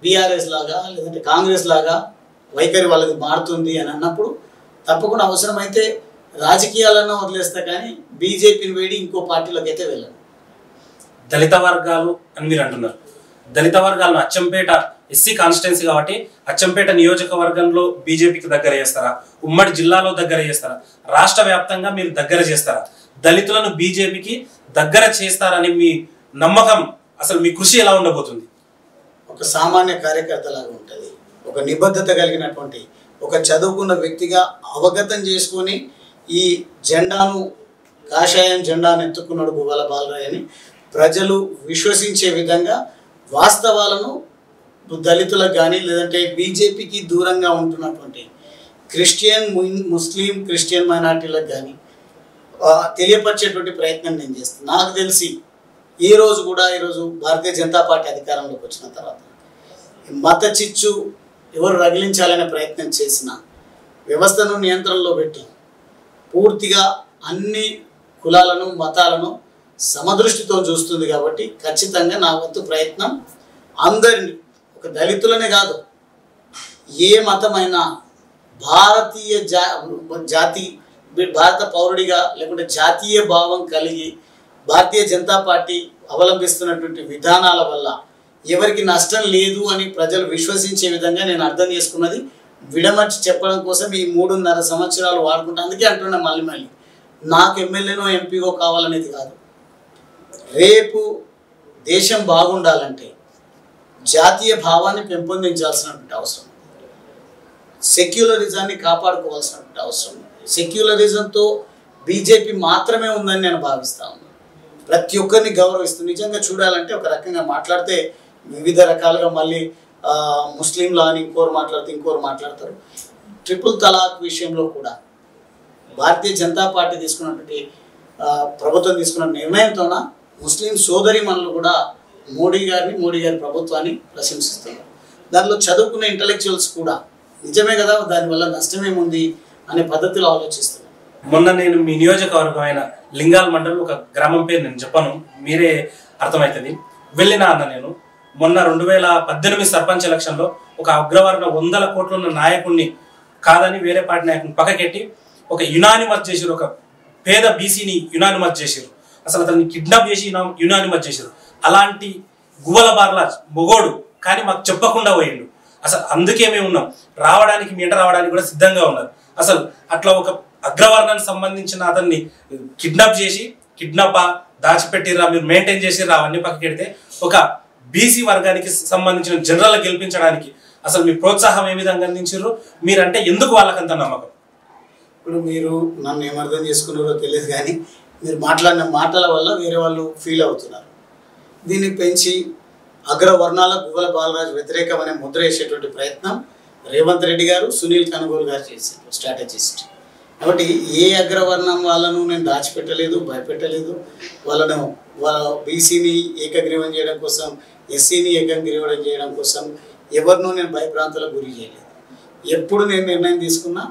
బీఆర్ఎస్ లాగా లేదంటే కాంగ్రెస్ లాగా వైఖరి వాళ్ళకి మారుతుంది అని అన్నప్పుడు తప్పకుండా అవసరమైతే రాజకీయాలను వదిలేస్తా, కానీ బీజేపీని వేడి ఇంకో పార్టీలోకి అయితే వెళ్ళను. దళిత వర్గాలు అని మీరు అంటున్నారు. దళిత వర్గాలను అచ్చంపేట ఎస్సీ కాన్స్టిట్యున్సీ కాబట్టి అచ్చంపేట నియోజకవర్గంలో బీజేపీకి దగ్గర చేస్తారా? ఉమ్మడి జిల్లాలో దగ్గర చేస్తారా? రాష్ట్ర వ్యాప్తంగా మీరు దగ్గర చేస్తారా? దళితులను బీజేపీకి దగ్గర చేస్తారని మీ నమ్మకం, అసలు మీ కృషి ఎలా ఉండబోతుంది? ఒక సామాన్య కార్యకర్తలాగా ఉంటుంది. ఒక నిబద్ధత కలిగినటువంటి ఒక చదువుకున్న వ్యక్తిగా అవగతం చేసుకొని ఈ జెండాను, కాషాయం జెండాను ఎత్తుకున్నాడు గువ్వల బాలరాయ్ అని ప్రజలు విశ్వసించే విధంగా వాస్తవాలను దళితులకు కానీ లేదంటే బీజేపీకి దూరంగా ఉంటున్నటువంటి ముస్లిం క్రిస్టియన్ మైనార్టీలకు కానీ తెలియపరిచేటువంటి ప్రయత్నం నేను చేస్తాను. నాకు తెలిసి ఈరోజు భారతీయ జనతా పార్టీ అధికారంలోకి వచ్చిన తర్వాత మత చిచ్చు ఎవరు రగిలించాలనే ప్రయత్నం చేసిన వ్యవస్థను నియంత్రణలో పెట్టి పూర్తిగా అన్ని కులాలను మతాలను సమదృష్టితో చూస్తుంది. కాబట్టి ఖచ్చితంగా నా వంతు ప్రయత్నం అందరినీ, ఒక దళితులనే కాదు, ఏ మతమైనా భారతీయ భారత పౌరుడిగా లేకుంటే జాతీయ భావం కలిగి భారతీయ జనతా పార్టీ అవలంబిస్తున్నటువంటి విధానాల వల్ల ఎవరికి నష్టం లేదు అని ప్రజలు విశ్వసించే విధంగా నేను అర్థం చేసుకున్నది విడమర్చి చెప్పడం కోసం ఈ 3.5 సంవత్సరాలు వాడుకుంటా. అందుకే అంటున్నా మళ్ళీ నాకు ఎమ్మెల్యేనో ఎంపీగో కావాలనేది కాదు. రేపు దేశం బాగుండాలంటే జాతీయ భావాన్ని పెంపొందించాల్సినటువంటి అవసరం, సెక్యులరిజాన్ని కాపాడుకోవాల్సినటువంటి అవసరం. సెక్యులరిజంతో బీజేపీ మాత్రమే ఉందని నేను భావిస్తాను. ప్రతి ఒక్కరిని గౌరవిస్తుంది. నిజంగా చూడాలంటే ఒక రకంగా మాట్లాడితే వివిధ రకాలుగా మళ్ళీ ముస్లింలు అని ఇంకోరు మాట్లాడతారు. ట్రిపుల్ తలాక్ విషయంలో కూడా భారతీయ జనతా పార్టీ తీసుకున్నటువంటి ప్రభుత్వం తీసుకున్న నిర్ణయంతోన ముస్లిం సోదరిమణులు కూడా మోడీ గారి ప్రభుత్వాన్ని ప్రశంసిస్తున్నారు. దానిలో చదువుకున్న ఇంటలెక్చువల్స్ కూడా నిజమే కదా, దానివల్ల నష్టమేముంది అనే పద్ధతిలో ఆలోచిస్తున్నారు. మొన్న నేను మీ నియోజకవర్గమైన లింగాల్ మండలం ఒక గ్రామం పేరు నేను చెప్పను, మీరే అర్థమవుతుంది, వెళ్ళినా అన్న నేను. మొన్న 2018 సర్పంచ్ ఎలక్షన్లో ఒక అగ్రవర్ణ 100 కోట్లు ఉన్న నాయకుడిని కాదని వేరే పార్టీ నాయకుడిని పక్కకెట్టి ఒక యునానిమస్ చేసారు, ఒక పేద బీసీని యునానిమస్ చేసారు, అసలు అతన్ని కిడ్నాప్ చేసి యునానిమస్ చేసారు. అలాంటి గువ్వల బార్లా మొగోడు కానీ మాకు చెప్పకుండా పోయిండు. అసలు అందుకే మేము ఉన్నాం, రావడానికి మీ రావడానికి కూడా సిద్ధంగా ఉన్నారు. అసలు అట్లా ఒక అగ్రవర్ణానికి సంబంధించిన అతన్ని కిడ్నాప్ దాచిపెట్టిరా, మీరు మెయింటైన్ చేసిరా, అవన్నీ పక్కకెడితే ఒక బీసీ వర్గానికి సంబంధించిన జనరల్ గెలిపించడానికి అసలు మీ ప్రోత్సాహం ఏ విధంగా అందించారు, మీరంటే ఎందుకు వాళ్ళకంత నమ్మకం? ఇప్పుడు మీరు నన్ను ఏమర్థం చేసుకున్నారో తెలియదు కానీ మీరు మాట్లాడిన మాటల వల్ల వేరే వాళ్ళు ఫీల్ అవుతున్నారు. దీన్ని పెంచి అగ్రవర్ణాల గువ్వల బాలరాజు వ్యతిరేకం అనే ముద్ర వేసేటువంటి ప్రయత్నం రేవంత్ రెడ్డి గారు, సునీల్ కనుగోలు గారు చేశారు, స్ట్రాటజిస్ట్. కాబట్టి ఏ అగ్రవర్ణం వాళ్ళను నేను దాచిపెట్టలేదు, భయపెట్టలేదు. వాళ్ళ బీసీని ఏకగ్రీవం చేయడం కోసం, ఎస్సీని ఏకగ్రీవం చేయడం కోసం ఎవరినూ నేను భయభ్రాంతులకు గురి చేయలేదు. ఎప్పుడు నేను నిర్ణయం తీసుకున్నా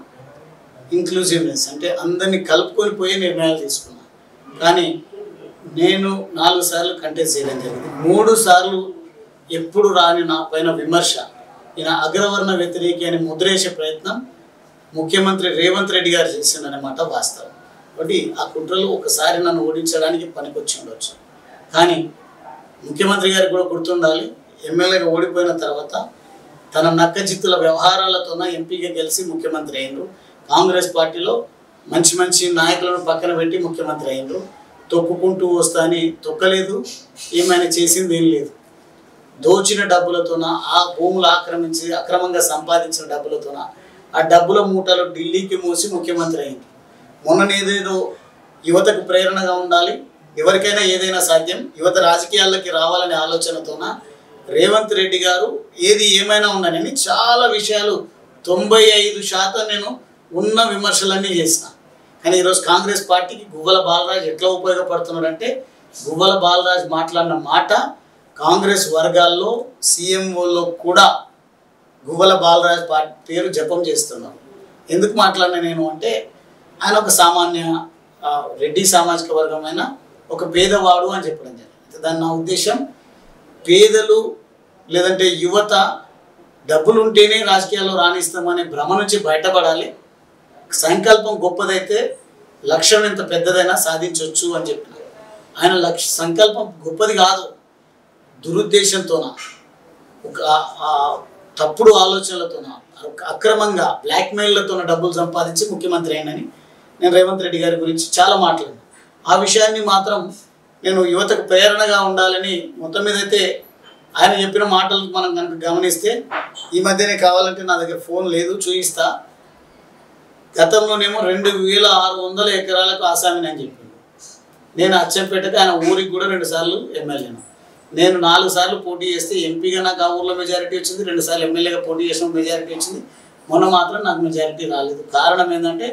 ఇంక్లూజివ్నెస్ అంటే అందరినీ కలుపుకొని పోయే నిర్ణయాలు తీసుకున్నా. కానీ నేను 4 సార్లు కంటెస్ట్ చేయడం జరిగింది. 3 సార్లు ఎప్పుడు రాని నా పైన విమర్శ, ఈయన అగ్రవర్ణ వ్యతిరేకి అని ముద్రేసే ప్రయత్నం ముఖ్యమంత్రి రేవంత్ రెడ్డి గారు చేసిండనమాట వాస్తవం. కాబట్టి ఆ కుట్రలు ఒకసారి నన్ను ఓడించడానికి పనికొచ్చి ఉండొచ్చు. కానీ ముఖ్యమంత్రి గారికి కూడా గుర్తుండాలి, ఎమ్మెల్యేగా ఓడిపోయిన తర్వాత తన నక్కజిత్తుల వ్యవహారాలతోన ఎంపీగా గెలిచి ముఖ్యమంత్రి అయినరు. కాంగ్రెస్ పార్టీలో మంచి నాయకులను పక్కన పెట్టి ముఖ్యమంత్రి అయినరు. తొక్కుకుంటూ వస్తా అని తొక్కలేదు, ఏమైనా చేసింది ఏం లేదు. దోచిన డబ్బులతోన, ఆ భూములు ఆక్రమించి అక్రమంగా సంపాదించిన డబ్బులతోన ఆ డబ్బుల మూటలు ఢిల్లీకి మోసి ముఖ్యమంత్రి అయింది. మొన్ననేదేదో యువతకు ప్రేరణగా ఉండాలి, ఎవరికైనా ఏదైనా సాధ్యం, యువత రాజకీయాల్లోకి రావాలనే ఆలోచనతోన రేవంత్ రెడ్డి గారు ఏది ఏమైనా ఉన్నానని చాలా విషయాలు 95% నేను ఉన్న విమర్శలన్నీ చేసిన. కానీ ఈరోజు కాంగ్రెస్ పార్టీకి గువ్వల బాలరాజు ఎట్లా ఉపయోగపడుతున్నాడంటే, గువ్వల బాలరాజు మాట్లాడిన మాట కాంగ్రెస్ వర్గాల్లో సీఎంఓలో కూడా గువ్వల బాలరాజు పార్టీ పేరు జపం చేస్తున్నాను. ఎందుకు మాట్లాడినా నేను అంటే, ఆయన ఒక సామాన్య రెడ్డి సామాజిక వర్గమైన ఒక పేదవాడు అని చెప్పడం జరిగింది. దాని నా ఉద్దేశం, పేదలు లేదంటే యువత డబ్బులు ఉంటేనే రాజకీయాల్లో రాణిస్తామనే భ్రమ నుంచి బయటపడాలి. సంకల్పం గొప్పదైతే లక్ష్యం ఎంత పెద్దదైనా సాధించవచ్చు అని చెప్పిన ఆయన సంకల్పం గొప్పది కాదు, దురుద్దేశంతోన, ఒక తప్పుడు ఆలోచనలతోన, అక్రమంగా బ్లాక్మెయిల్లతోన డబ్బులు సంపాదించి ముఖ్యమంత్రి అయినని నేను రేవంత్ రెడ్డి గారి గురించి చాలా మాట్లాడాను. ఆ విషయాన్ని మాత్రం నేను యువతకు ప్రేరణగా ఉండాలని మొత్తం మీద అయితే ఆయన చెప్పిన మాటలు మనం కనుక గమనిస్తే, ఈ మధ్యనే కావాలంటే నా దగ్గర ఫోన్ లేదు చూపిస్తా, గతంలోనేమో 2600 ఎకరాలకు ఆసామిని అని చెప్పిండు. నేను అచ్చంపేటకి ఆయన ఊరికి కూడా 2 సార్లు ఎమ్మెల్యేను. నేను 4 సార్లు పోటీ చేస్తే ఎంపీగా నాకు ఆ ఊర్లో మెజారిటీ వచ్చింది, 2 సార్లు ఎమ్మెల్యేగా పోటీ చేసిన మెజారిటీ వచ్చింది. మొన్న మాత్రం నాకు మెజారిటీ రాలేదు. కారణం ఏంటంటే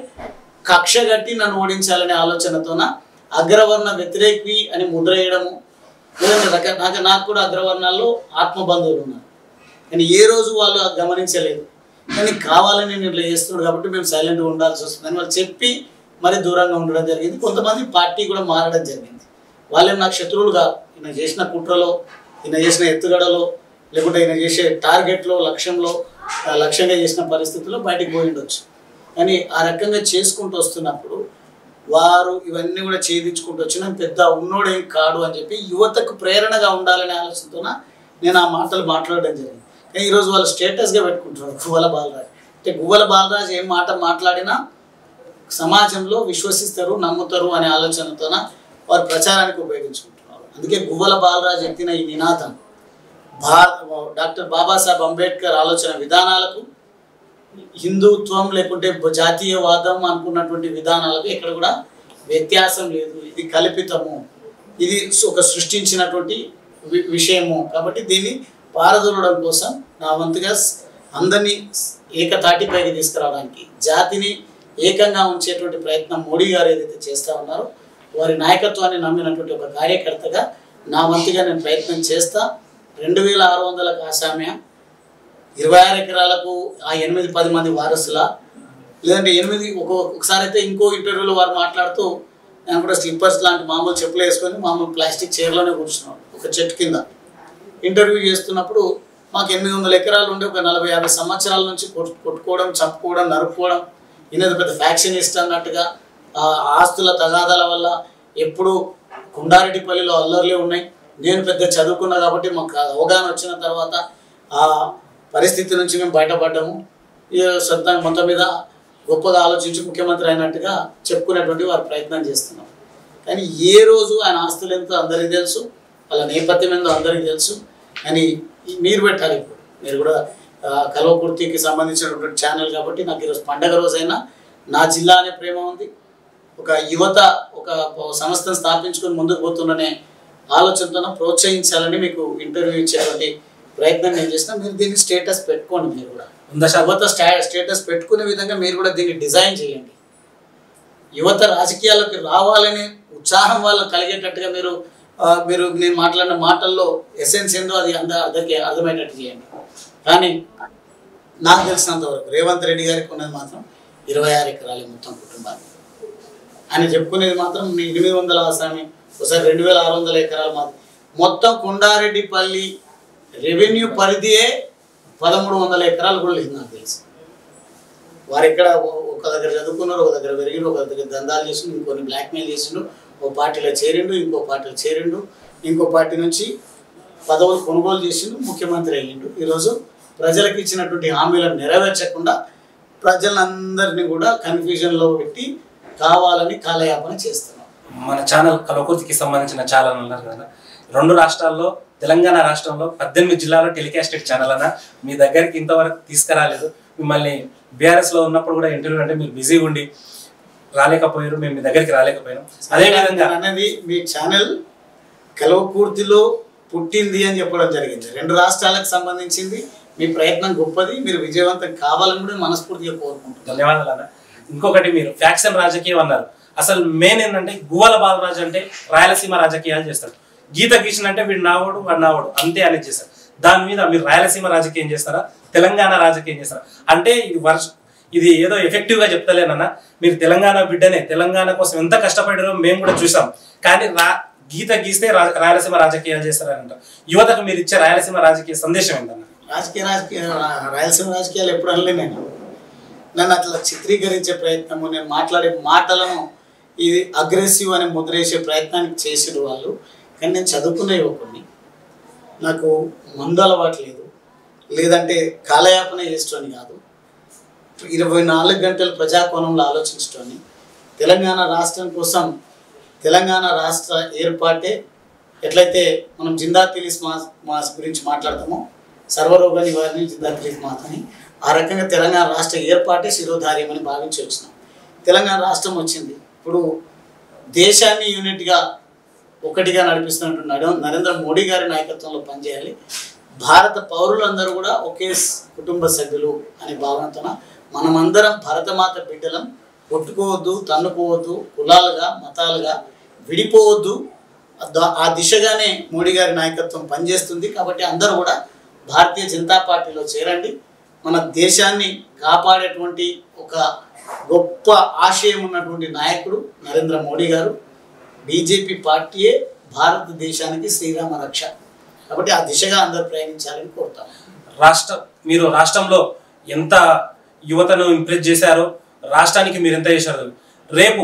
కక్ష కట్టి నన్ను ఓడించాలనే ఆలోచనతోన అగ్రవర్ణ వ్యతిరేకి అని ముద్ర వేయడము. లేదంటే నాకు కూడా అగ్రవర్ణాల్లో ఆత్మబంధువులు ఉన్నారు, కానీ ఏ రోజు వాళ్ళు గమనించలేదు. కానీ కావాలని నేను ఇట్లా చేస్తున్నాడు కాబట్టి మేము సైలెంట్గా ఉండాల్సి వస్తుందని వాళ్ళు చెప్పి మరి దూరంగా ఉండడం జరిగింది. కొంతమంది పార్టీ కూడా మారడం జరిగింది. వాళ్ళేం నాకు శత్రువులు కాదు. ఈయన చేసిన కుట్రలో, ఈయన చేసిన ఎత్తుగడలో, లేకుంటే ఈయన చేసే టార్గెట్లో, లక్ష్యంగా చేసిన పరిస్థితుల్లో బయటకు పోయి ఉండొచ్చు. కానీ ఆ రకంగా చేసుకుంటూ వస్తున్నప్పుడు వారు ఇవన్నీ కూడా ఛేదించుకుంటూ వచ్చిన పెద్ద ఉన్నోడేం కాడు అని చెప్పి యువతకు ప్రేరణగా ఉండాలనే ఆలోచనతో నేను ఆ మాటలు మాట్లాడడం జరిగింది. కానీ ఈరోజు వాళ్ళు స్టేటస్గా పెట్టుకుంటున్నారు గువ్వల బాలరాజు. అంటే గువ్వల బాలరాజు ఏం మాట మాట్లాడినా సమాజంలో విశ్వసిస్తారు, నమ్ముతారు అనే ఆలోచనతోన వారు ప్రచారానికి ఉపయోగించుకుంటున్నారు. అందుకే గువ్వల బాలరాజు ఎత్తిన ఈ నినాదం డాక్టర్ బాబాసాహెబ్ అంబేద్కర్ ఆలోచన విధానాలకు, హిందుత్వం లేకుంటే జాతీయవాదం అనుకున్నటువంటి విధానాలకు ఎక్కడ కూడా వ్యత్యాసం లేదు. ఇది కల్పితము, ఇది ఒక సృష్టించినటువంటి విషయము. కాబట్టి దీన్ని పారదోలడం కోసం నా వంతుగా అందరినీ ఏకతాటిపైకి తీసుకురావడానికి, జాతిని ఏకంగా ఉంచేటువంటి ప్రయత్నం మోడీ గారు ఏదైతే చేస్తూ ఉన్నారో వారి నాయకత్వాన్ని నమ్మినటువంటి ఒక కార్యకర్తగా నా వంతుగా నేను ప్రయత్నం చేస్తా. 2600 ఆసామ్య, 26 ఎకరాలకు ఆ 8-10 మంది వారసుల, లేదంటే 8 ఒకసారి అయితే ఇంకో ఇంటర్వ్యూలో వారు మాట్లాడుతూ నేను కూడా స్లిప్పర్స్ లాంటి మామూలు చెప్పులు వేసుకొని మామూలు ప్లాస్టిక్ చైర్లోనే కూర్చున్నాను ఒక చెట్టు కింద ఇంటర్వ్యూ చేస్తున్నప్పుడు. మాకు 800 ఎకరాలు ఉండే ఒక 40-50 సంవత్సరాల నుంచి కొట్టుకోవడం, చంపుకోవడం, నరుక్కోవడం, ఈయనది పెద్ద ఫ్యాక్షనిస్ట్ అన్నట్టుగా ఆస్తుల తగాదాల వల్ల ఎప్పుడు కొండారెడ్డిపల్లిలో అల్లర్లే ఉన్నాయి. నేను పెద్ద చదువుకున్నా కాబట్టి మాకు అవగాహన వచ్చిన తర్వాత ఆ పరిస్థితి నుంచి మేము బయటపడ్డాము. సొంతంగా మొత్తం మీద గొప్పగా ఆలోచించి ముఖ్యమంత్రి అయినట్టుగా చెప్పుకునేటువంటి వారు ప్రయత్నం చేస్తున్నాం. కానీ ఏ రోజు ఆయన ఆస్తులు ఎంతో అందరికీ తెలుసు, వాళ్ళ నేపథ్యం ఏందో అందరికీ తెలుసు. కానీ మీరు పెట్టాలి. ఇప్పుడు మీరు కూడా కల్వకుర్తికి సంబంధించినటువంటి ఛానల్ కాబట్టి నాకు ఈరోజు పండగ రోజైనా నా జిల్లా అనే ప్రేమ ఉంది. ఒక యువత ఒక సంస్థను స్థాపించుకొని ముందుకు పోతుందనే ఆలోచనతో ప్రోత్సహించాలని మీకు ఇంటర్వ్యూ ఇచ్చేటువంటి ప్రయత్నం నేను చేసిన. మీరు దీన్ని స్టేటస్ పెట్టుకోండి. మీరు కూడా యువత స్టేటస్ పెట్టుకునే విధంగా మీరు కూడా దీన్ని డిజైన్ చేయండి. యువత రాజకీయాలకు రావాలనే ఉత్సాహం వాళ్ళకి కలిగేటట్టుగా మీరు నేను మాట్లాడిన మాటల్లో ఎసెన్స్ ఏందో అది అందరికీ అర్థమయ్యేటట్టు చేయండి. కానీ నాకు తెలిసినంతవరకు రేవంత్ రెడ్డి గారికి ఉన్నది మాత్రం 26 ఎకరాలు మొత్తం కుటుంబాన్ని. ఆయన చెప్పుకునేది మాత్రం 800 ఆసామి, ఒకసారి 2600 ఎకరాలు మాత్రం. మొత్తం కొండారెడ్డిపల్లి రెవెన్యూ పరిధియే 1300 ఎకరాలు కూడా లేదు నాకు తెలిసి. వారు ఎక్కడ ఒక దగ్గర చదువుకున్నారు, ఒక దగ్గర పెరిగిండు, ఒక దగ్గర దందాలు చేసిండు, ఇంకొన్ని బ్లాక్మెయిల్ చేసిండు, ఓ పార్టీలో చేరిండు, ఇంకో పార్టీలో చేరిండు, ఇంకో పార్టీ నుంచి పదవులు కొనుగోలు చేసిండు, ముఖ్యమంత్రి అయ్యిండు. ఈరోజు ప్రజలకు ఇచ్చినటువంటి హామీలను నెరవేర్చకుండా ప్రజలందరినీ కూడా కన్ఫ్యూజన్లో పెట్టి కావాలని కాలయాపన చేస్తున్నాం. మన ఛానల్ కల్వకుర్తికి సంబంధించిన ఛానల్ అన్నారు కదా, 2 రాష్ట్రాల్లో తెలంగాణ రాష్ట్రంలో 18 జిల్లాలో టెలికాస్టెడ్ ఛానల్ అన్న మీ దగ్గరికి ఇంతవరకు తీసుకురాలేదు. మిమ్మల్ని బీఆర్ఎస్లో ఉన్నప్పుడు కూడా ఇంటర్వ్యూ అంటే మీరు బిజీగా ఉండి రాలేకపోయారు, మేము మీ దగ్గరికి రాలేకపోయాం. అదేవిధంగా అనేది మీ ఛానల్ కల్వకుర్తిలో పుట్టింది అని చెప్పడం జరిగింది. 2 రాష్ట్రాలకు సంబంధించింది. మీ ప్రయత్నం గొప్పది, మీరు విజయవంతం కావాలని కూడా మనస్ఫూర్తిగా కోరుకుంటున్నాను. ధన్యవాదాలు అన్న. ఇంకొకటి, మీరు ఫ్యాక్షన్ రాజకీయం అన్నారు. అసలు మెయిన్ ఏంటంటే గువ్వల బాలరాజు అంటే రాయలసీమ రాజకీయాలు చేస్తాడు. గీత గీసిన అంటే వీడు నావాడు వాడు నావాడు అంతే అనేది చేస్తారు. దాని మీద మీరు రాయలసీమ రాజకీయం చేస్తారా, తెలంగాణ రాజకీయం చేస్తారా? అంటే ఇది ఏదో ఎఫెక్టివ్గా చెప్తలేనన్నా, మీరు తెలంగాణ బిడ్డనే, తెలంగాణ కోసం ఎంత కష్టపడారో మేము కూడా చూసాం. కానీ గీత గీస్తే రాయలసీమ రాజకీయాలు చేస్తారని అంటారు. యువతకు మీరు ఇచ్చే రాయలసీమ రాజకీయ సందేశం ఏంటన్నా? రాయలసీమ రాజకీయాలు ఎప్పుడు అనలే. నన్ను అట్లా చిత్రీకరించే ప్రయత్నము, నేను మాట్లాడే మాటలను ఇది అగ్రెసివ్ అని ముద్రేసే ప్రయత్నానికి చేసిన వాళ్ళు. కానీ నేను చదువుకునే యువకుడిని, నాకు మందు అలవాటు లేదు, లేదంటే కాలయాపన చేసేటోని కాదు. 24 గంటలు ప్రజాకోణంలో ఆలోచించటోని. తెలంగాణ రాష్ట్రం కోసం, తెలంగాణ రాష్ట్ర ఏర్పాటే ఎట్లయితే మనం జిందా తిలిస్ మాస్ గురించి మాట్లాడతామో, సర్వరోగ నివారణ జిందా తిలిస్ మాస్ అని, ఆ రకంగా తెలంగాణ రాష్ట్ర ఏర్పాటే శిరోధార్యం అని భావించి వచ్చినాం. తెలంగాణ రాష్ట్రం వచ్చింది. ఇప్పుడు దేశాన్ని యూనిట్గా ఒకటిగా నడిపిస్తున్నట్టు నరేంద్ర మోడీ గారి నాయకత్వంలో పనిచేయాలి. భారత పౌరులందరూ కూడా ఒకే కుటుంబ సభ్యులు అనే భావనతో మనమందరం భరతమాత బిడ్డలం, కొట్టుకోవద్దు, తన్నుకోవద్దు, కులాలుగా మతాలుగా విడిపోవద్దు. ఆ దిశగానే మోడీ గారి నాయకత్వం పనిచేస్తుంది. కాబట్టి అందరూ కూడా భారతీయ జనతా పార్టీలో చేరండి. మన దేశాన్ని కాపాడేటువంటి ఒక గొప్ప ఆశయం ఉన్నటువంటి నాయకుడు నరేంద్ర మోడీ గారు. బీజేపీ పార్టీయే భారతదేశానికి శ్రీరామ రక్ష. కాబట్టి ఆ దిశగా అందరూ ప్రయాణించాలని కోరుతాం. మీరు రాష్ట్రంలో ఎంత యువతను ఇంప్రెస్ చేశారో, రాష్ట్రానికి మీరు ఎంత చేశారు. రేపు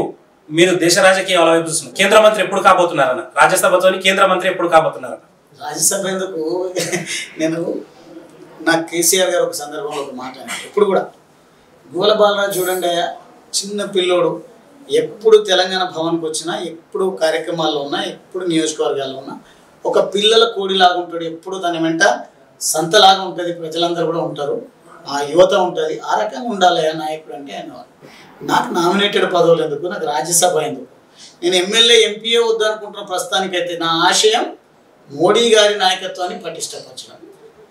మీరు దేశ రాజకీయాల వైపు చూస్తున్నారు. కేంద్ర మంత్రి ఎప్పుడు కాబోతున్నారన్న? రాజ్యసభతోని కేంద్ర మంత్రి ఎప్పుడు కాబోతున్నారన్న? రాజ్యసభ ఎందుకు, నేను నాకు కేసీఆర్ గారు ఒక సందర్భంలో ఒక మాట అన్నారు. ఎప్పుడు కూడా గోల బాలరాజు చూడండి, చిన్న పిల్లోడు, ఎప్పుడు తెలంగాణ భవన్కి వచ్చినా, ఎప్పుడు కార్యక్రమాల్లో ఉన్నా, ఎప్పుడు నియోజకవర్గాల్లో ఉన్నా ఒక పిల్లల కోడిలాగా ఉంటాడు. ఎప్పుడు దాని వెంట సంతలాగా ఉంటుంది. ప్రజలందరూ కూడా ఉంటారు, ఆ యువత ఉంటుంది. ఆ రకంగా ఉండాలి నాయకుడు అంటే ఆయన. నాకు నామినేటెడ్ పదవులు ఎందుకు, నాకు రాజ్యసభ ఎందుకు? నేను ఎమ్మెల్యే ఎంపీఏ వద్దనుకుంటున్న ప్రస్తుతానికైతే. నా ఆశయం మోడీ గారి నాయకత్వాన్ని పటిష్టపరచడం,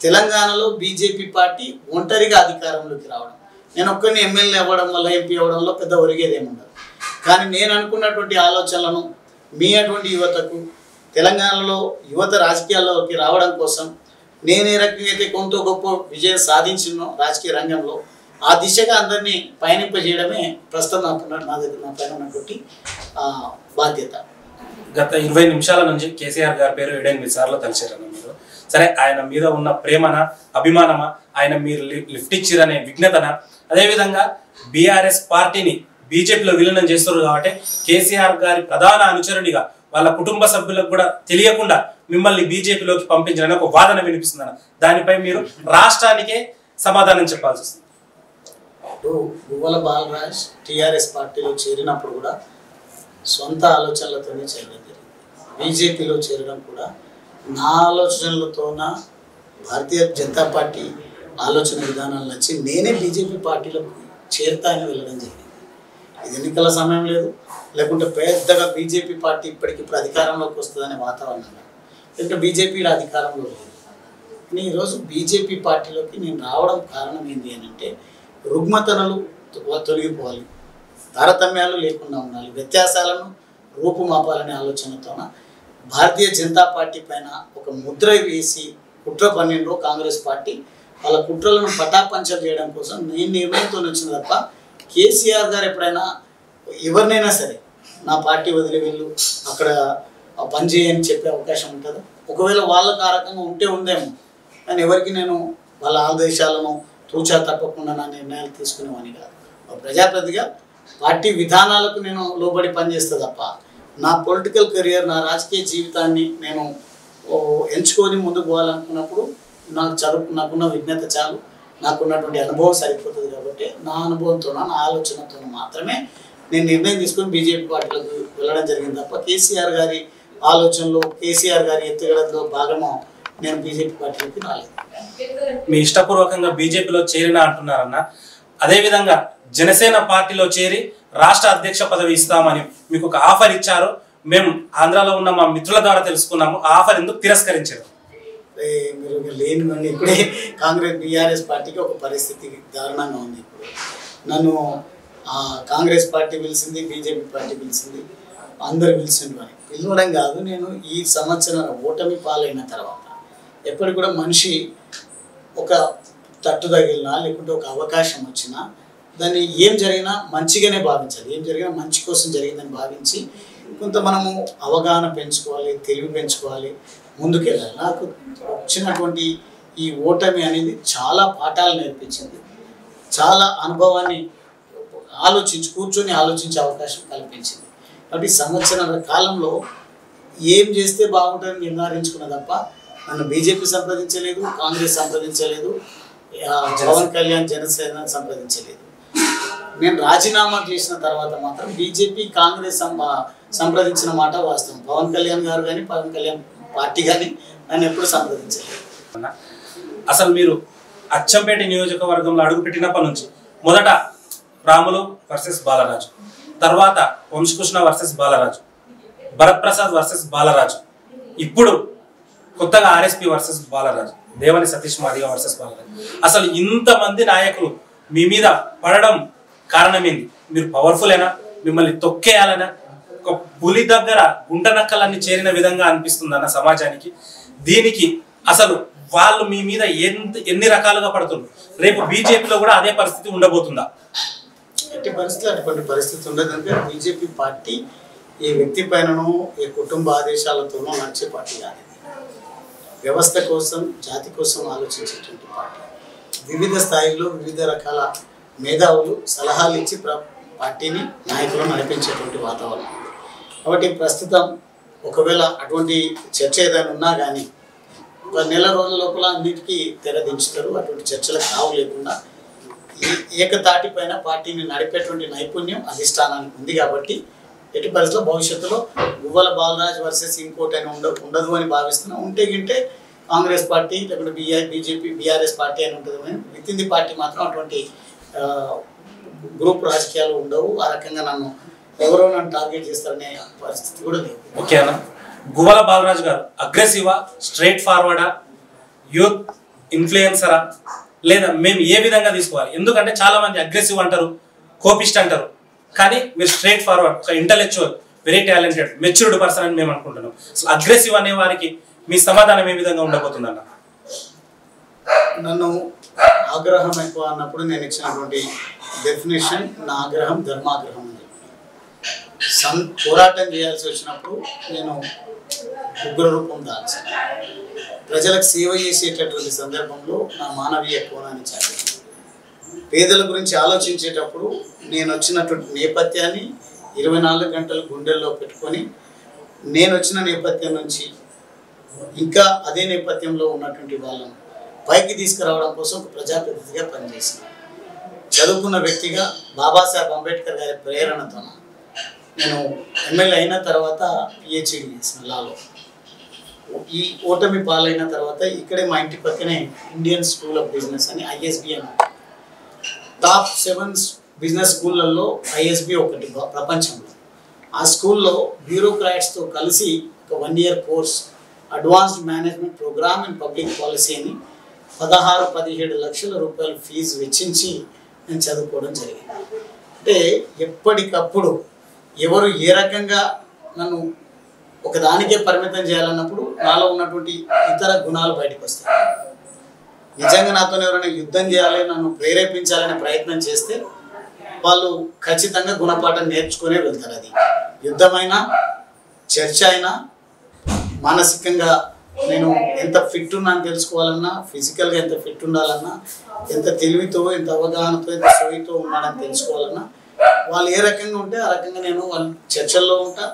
తెలంగాణలో బీజేపీ పార్టీ ఒంటరిగా అధికారంలోకి రావడం. నేను ఒక్కరిని ఎమ్మెల్యే అవ్వడం వల్ల, ఎంపీ అవ్వడంలో పెద్ద ఒరిగేదేముండదు. కానీ నేను అనుకున్నటువంటి ఆలోచనలను మీ అటువంటి యువతకు, తెలంగాణలో యువత రాజకీయాల్లోకి రావడం కోసం నేను ఏ రకంగా అయితే కొంత గొప్ప విజయం సాధించినో రాజకీయ రంగంలో, ఆ దిశగా అందరినీ పయనింపజేయడమే ప్రస్తుతం నా పైన ఉన్నటువంటి బాధ్యత. గత 20 నిమిషాల నుంచి కేసీఆర్ గారి పేరు 78 సార్లు తలిచారన్న మీరు. సరే, ఆయన మీద ఉన్న ప్రేమన, అభిమానమా, ఆయన మీరు లిఫ్ట్ ఇచ్చిరనే విఘ్నతన, అదేవిధంగా బీఆర్ఎస్ పార్టీని బీజేపీలో విలీనం చేస్తారు కాబట్టి కేసీఆర్ గారి ప్రధాన అనుచరునిగా వాళ్ళ కుటుంబ సభ్యులకు కూడా తెలియకుండా మిమ్మల్ని బీజేపీలోకి పంపించాలని ఒక వాదన వినిపిస్తుందన్న. దానిపై మీరు రాష్ట్రానికే సమాధానం చెప్పాల్సి వస్తుంది. గువ్వల బాలరాజ్ టీఆర్ఎస్ పార్టీలో చేరినప్పుడు కూడా సొంత ఆలోచనలతోనే చేరడం జరిగింది. బీజేపీలో చేరడం కూడా నా ఆలోచనలతోన, భారతీయ జనతా పార్టీ ఆలోచన విధానాలు నచ్చి నేనే బీజేపీ పార్టీలకు చేరుతా అని వెళ్ళడం జరిగింది. ఇది ఎన్నికల సమయం లేదు, లేకుంటే పెద్దగా బీజేపీ పార్టీ ఇప్పటికిప్పుడు అధికారంలోకి వస్తుందనే వాతావరణం, లేకుంటే బీజేపీ అధికారంలో లేదు. కానీ ఈరోజు బీజేపీ పార్టీలోకి నేను రావడం కారణం ఏంటి అని అంటే, రుగ్మతలు తొలగిపోవాలి, తారతమ్యాలు లేకుండా ఉండాలి, వ్యత్యాసాలను రూపుమాపాలనే ఆలోచనతోన భారతీయ జనతా పార్టీ పైన ఒక ముద్ర వేసి కుట్ర పన్నెండు కాంగ్రెస్ పార్టీ వాళ్ళ కుట్రలను పటాపంచలు చేయడం కోసం నేను నిర్ణయంతో వచ్చిన తప్ప, కేసీఆర్ గారు ఎప్పుడైనా ఎవరినైనా సరే నా పార్టీ వదిలి వెళ్ళు, అక్కడ పనిచేయని చెప్పే అవకాశం ఉంటుందా? ఒకవేళ వాళ్ళకు ఆ రకంగా ఉంటే ఉందేమో, కానీ ఎవరికి నేను వాళ్ళ ఆదేశాలను తూచా తప్పకుండా నా నిర్ణయాలు తీసుకునేవాని కాదు. ప్రజాప్రతిగా పార్టీ విధానాలకు నేను లోబడి పనిచేస్తే తప్ప, నా పొలిటికల్ కెరియర్, నా రాజకీయ జీవితాన్ని నేను ఎంచుకొని ముందుకు పోవాలనుకున్నప్పుడు నాకున్న విజ్ఞత చాలు, నాకున్నటువంటి అనుభవం సరిపోతుంది. కాబట్టి నా అనుభవంతో, నా ఆలోచనతో మాత్రమే నేను నిర్ణయం తీసుకొని బీజేపీ పార్టీలకు వెళ్ళడం జరిగింది తప్ప, కేసీఆర్ గారి ఆలోచనలో, కేసీఆర్ గారి ఎత్తుగడలో భాగము నేను బీజేపీ పార్టీలోకి రాలేదు. మీ ఇష్టపూర్వకంగా బీజేపీలో చేరినా అంటున్నారన్న. అదేవిధంగా జనసేన పార్టీలో చేరి రాష్ట్ర అధ్యక్ష పదవి ఇస్తామని మీకు ఒక ఆఫర్ ఇచ్చారు. మేము ఆంధ్రాలో ఉన్న మా మిత్రుల ద్వారా తెలుసుకున్నాము. ఆ ఆఫర్ ఎందుకు తిరస్కరించారు? మీరు లేనివన్నీ ఇప్పుడే కాంగ్రెస్ బీఆర్ఎస్ పార్టీకి ఒక పరిస్థితి దారుణంగా ఉంది. ఇప్పుడు నన్ను కాంగ్రెస్ పార్టీ పిలిచింది, బీజేపీ పార్టీ పిలిచింది, అందరు పిలిచిండ్రు అని పిలవడం కాదు. నేను ఈ సంవత్సరం ఓటమి పాలైన తర్వాత ఎప్పటికి కూడా మనిషి ఒక తట్టు తగిలినా, లేకుంటే ఒక అవకాశం వచ్చినా దాన్ని ఏం జరిగినా మంచిగానే భావించాలి. ఏం జరిగినా మంచి కోసం జరిగిందని భావించి కొంత మనము అవగాహన పెంచుకోవాలి, తెలివి పెంచుకోవాలి, ముందుకెళ్ళాలి. నాకు వచ్చినటువంటి ఈ ఓటమి అనేది చాలా పాఠాలు నేర్పించింది, చాలా అనుభవాన్ని కూర్చొని ఆలోచించే అవకాశం కల్పించింది. కాబట్టి సంవత్సరాల కాలంలో ఏం చేస్తే బాగుంటుందని నిర్ధారించుకున్న తప్ప నన్ను బీజేపీ సంప్రదించలేదు, కాంగ్రెస్ సంప్రదించలేదు, పవన్ కళ్యాణ్ జనసేన సంప్రదించలేదు. నేను రాజీనామా చేసిన తర్వాత మాత్రం బీజేపీ కాంగ్రెస్ సంప్రదించిన మాట వాస్తవం. పవన్ కళ్యాణ్ గారు కానీ, పవన్ కళ్యాణ్ పార్టీ కానీ నన్ను ఎప్పుడు సంప్రదించలేదు. అసలు మీరు అచ్చంపేట నియోజకవర్గంలో అడుగుపెట్టినప్పటి నుంచి మొదట రాములు వర్సెస్ బాలరాజు, తర్వాత వంశకృష్ణ వర్సెస్ బాలరాజు, భరత్ ప్రసాద్ వర్సెస్ బాలరాజు, ఇప్పుడు కొత్తగా RSP versus Balaraju, Devani Satish Madiga versus Balaraju. అసలు ఇంతమంది నాయకులు మీ మీద పడడం కారణమేంది? మీరు పవర్ఫుల్ అయినా, మిమ్మల్ని తొక్కేయాలనా, ఒక పులి దగ్గర గుంట నక్కలన్నీ చేరిన విధంగా అనిపిస్తుంది అన్న సమాజానికి. దీనికి అసలు వాళ్ళు మీ మీద ఎన్ని రకాలుగా పడుతున్నారు? రేపు బీజేపీలో కూడా అదే పరిస్థితి ఉండబోతుందా? ఎట్టి పరిస్థితులు అటువంటి పరిస్థితి ఉండదంటే బీజేపీ పార్టీ ఏ వ్యక్తి పైననో ఏ కుటుంబ ఆదేశాలతోనో నడిచే పార్టీ కాదు. వ్యవస్థ కోసం, జాతి కోసం ఆలోచించేటువంటి పార్టీ. వివిధ స్థాయిల్లో వివిధ రకాల మేధావులు సలహాలు ఇచ్చి పార్టీని నాయకులు నడిపించేటువంటి వాతావరణం. కాబట్టి ప్రస్తుతం ఒకవేళ అటువంటి చర్చ ఏదైనా ఉన్నా కానీ ఒక నెల రోజుల లోపల అన్నిటికీ తెరదించుతారు. అటువంటి చర్చలకు తావు లేకుండా ఏకతాటి పైన పార్టీని నడిపేటువంటి నైపుణ్యం అధిష్టానానికి ఉంది. కాబట్టి ఎట్టి పరిస్థితుల్లో భవిష్యత్తులో గువ్వల బాలరాజ్ వర్సెస్ ఇంకోటైనా ఉండదు అని భావిస్తున్నా. ఉంటే గింటే కాంగ్రెస్ పార్టీ లేకుంటే బీజేపీ బీఆర్ఎస్ పార్టీ అని ఉంటుంది. కానీ విత్ ఇన్ ది పార్టీ మాత్రం అటువంటి గ్రూప్ రాజకీయాలు ఉండవు. ఆ రకంగా ఎవరో నన్ను టార్గెట్ చేస్తారనే పరిస్థితి కూడా లేదు. ఓకేనా? గువ్వల బాలరాజు గారు అగ్రెసివా, స్ట్రైట్ ఫార్వర్డా, యూత్ ఇన్ఫ్లుయెన్సరా, లేదా మేము ఏ విధంగా తీసుకోవాలి? ఎందుకంటే చాలా మంది అగ్రెసివ్ అంటారు, కోపిస్ట్ అంటారు, కానీ మీరు స్ట్రైట్ ఫార్వర్డ్, ఒక intellectual, very talented, matured person అని మేము అనుకుంటున్నాం. అసలు అగ్రెసివ్ అనే వారికి మీ సమాధానం ఏ విధంగా ఉండబోతుందన్న? నన్ను ఆగ్రహం ఎక్కువ అన్నప్పుడు నేను ఇచ్చినటువంటి డెఫినేషన్ నా ఆగ్రహం ధర్మాగ్రహం అని చెప్పి పోరాటం చేయాల్సి వచ్చినప్పుడు నేను ఉగ్ర రూపం దాల్చి ప్రజలకు సేవ చేసేటటువంటి సందర్భంలో నా మానవీయ కోణాన్ని చాటి పేదల గురించి ఆలోచించేటప్పుడు నేను వచ్చినటువంటి నేపథ్యాన్ని 24 గంటలు గుండెల్లో పెట్టుకొని నేను వచ్చిన నేపథ్యం నుంచి ఇంకా అదే నేపథ్యంలో ఉన్నటువంటి వాళ్ళను పైకి తీసుకురావడం కోసం ఒక ప్రజాప్రతినిధిగా పనిచేసిన చదువుకున్న వ్యక్తిగా బాబాసాహెబ్ అంబేద్కర్ గారి ప్రేరణతో నేను ఎమ్మెల్యే అయిన తర్వాత పిహెచ్డి చేసిన లాలో. ఈ ఓటమి పాలైన తర్వాత ఇక్కడే మా ఇంటి పక్కనే ఇండియన్ స్కూల్ ఆఫ్ బిజినెస్ అని ఐఎస్బి అని టాప్ 7 బిజినెస్ స్కూళ్ళల్లో ఐఎస్బి ఒకటి ప్రపంచంలో. ఆ స్కూల్లో బ్యూరోక్రాట్స్తో కలిసి ఒక 1 year course advanced management programme in public policy అని 16-17 లక్షల రూపాయలు ఫీజు వెచ్చించి నేను చదువుకోవడం జరిగింది. అంటే ఎప్పటికప్పుడు ఎవరు ఏ రకంగా నన్ను ఒకదానికే పరిమితం చేయాలన్నప్పుడు నాలో ఉన్నటువంటి ఇతర గుణాలు బయటకు వస్తాయి. నిజంగా నాతో ఎవరైనా యుద్ధం చేయాలి, నన్ను ప్రేరేపించాలనే ప్రయత్నం చేస్తే వాళ్ళు ఖచ్చితంగా గుణపాఠం నేర్చుకునే వెళ్తారు. అది యుద్ధమైనా, చర్చ అయినా, మానసికంగా నేను ఎంత ఫిట్ ఉన్నాను తెలుసుకోవాలన్నా, ఫిజికల్గా ఎంత ఫిట్ ఉండాలన్నా, ఎంత తెలివితో, ఎంత అవగాహనతో, ఎంత సోయితో ఉన్నాడని తెలుసుకోవాలన్నా, వాళ్ళు ఏ రకంగా ఉంటే ఆ రకంగా నేను వాళ్ళ చర్చల్లో ఉంటా.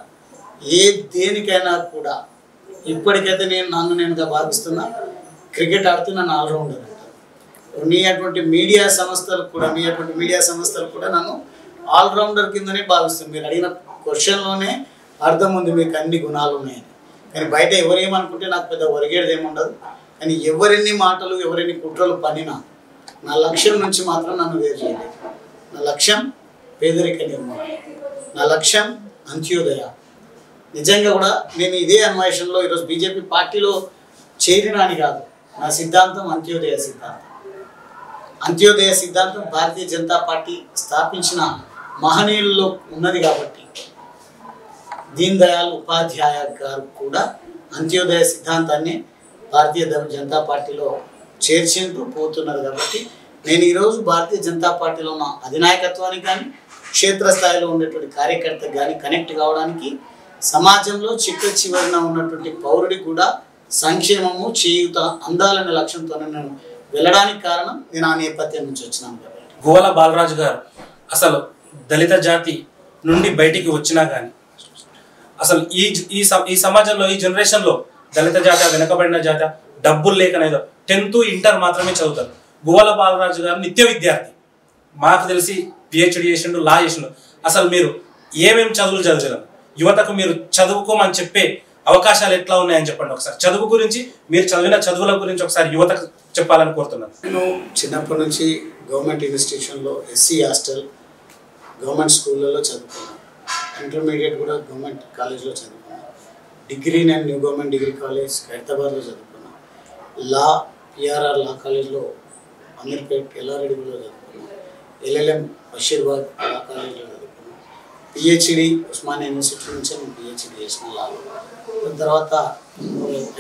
ఏ దేనికైనా కూడా ఇప్పటికైతే నన్ను నేనుగా భావిస్తున్నా. క్రికెట్ ఆడుతూ నన్ను ఆల్రౌండర్ అంటారు. అటువంటి మీడియా సంస్థలు కూడా నన్ను ఆల్రౌండర్ కిందనే భావిస్తుంది. మీరు అడిగిన క్వశ్చన్లోనే అర్థం ఉంది, మీకు అన్ని గుణాలు ఉన్నాయని. కానీ బయట ఎవరేమనుకుంటే నాకు పెద్ద ఒరిగేది ఏముండదు. కానీ ఎవరెన్ని మాటలు, ఎవరెన్ని కుట్రలు పనినా నా లక్ష్యం నుంచి మాత్రం నన్ను వేరు చేయలేదు. నా లక్ష్యం పేదరిక నిర్మూలన, నా లక్ష్యం అంత్యోదయ. నిజంగా కూడా నేను ఇదే అన్వేషణలో ఈరోజు బీజేపీ పార్టీలో చేరినాని కాదు. నా సిద్ధాంతం అంత్యోదయ సిద్ధాంతం. అంత్యోదయ సిద్ధాంతం భారతీయ జనతా పార్టీ స్థాపించిన మహనీయుల్లో ఉన్నది. కాబట్టి దీన్ దయాళ్ ఉపాధ్యాయ గారు కూడా అంత్యోదయ సిద్ధాంతాన్ని భారతీయ జనతా పార్టీలో చేర్చుకుంటూ పోతున్నారు. కాబట్టి నేను ఈరోజు భారతీయ జనతా పార్టీలో ఉన్న అధినాయకత్వానికి కానీ, క్షేత్రస్థాయిలో ఉండేటువంటి కార్యకర్తకు కానీ కనెక్ట్ కావడానికి, సమాజంలో చివరిన ఉన్నటువంటి పౌరుడికి కూడా సంక్షేమము, చేయూత అందాలనే లక్ష్యంతోనే నేను వెళ్ళడానికి కారణం నేను ఆ నేపథ్యం నుంచి వచ్చినాను. కాబట్టి గువ్వల బాలరాజు గారు అసలు దళిత జాతి నుండి బయటికి వచ్చినా కానీ అసలు ఈ సమాజంలో, ఈ జనరేషన్లో దళిత జాతి, వెనకబడిన జాతి, డబ్బులు లేకనేదో 10th ఇంటర్ మాత్రమే చదువుతారు. గువ్వల బాలరాజు గారు నిత్య విద్యార్థి. మాకు తెలిసి పిహెచ్డి చేసిండు, లా చేసిండు. అసలు మీరు ఏమేమి చదువులు చదివారు? యువతకు మీరు చదువుకోమని చెప్పే అవకాశాలు ఎట్లా ఉన్నాయని చెప్పండి ఒకసారి. చదువు గురించి, మీరు చదివిన చదువుల గురించి ఒకసారి యువతకు చెప్పాలని కోరుతున్నాను. నేను చిన్నప్పటి నుంచి గవర్నమెంట్ ఇన్స్టిట్యూషన్లో, ఎస్సీ హాస్టల్, గవర్నమెంట్ స్కూళ్ళలో చదువుకున్నాను. ఇంటర్మీడియట్ కూడా గవర్నమెంట్ కాలేజ్లో చదువుకున్నాను. డిగ్రీ నేను న్యూ గవర్నమెంట్ డిగ్రీ కాలేజ్ హైదరాబాద్లో చదువుకున్నా. లా పిఆర్ఆర్ లా కాలేజ్లో అమీర్పేట్ ఎల్లారెడ్డిలో చదువుకున్నా. ఎల్ఎల్ఎం బషీర్బాగ్ లా కాలేజ్లో చదువుకున్నా. పిహెచ్డి ఉస్మానియా యూనివర్సిటీ నుంచి నేను పిహెచ్డి చేసిన లాలో. దాని తర్వాత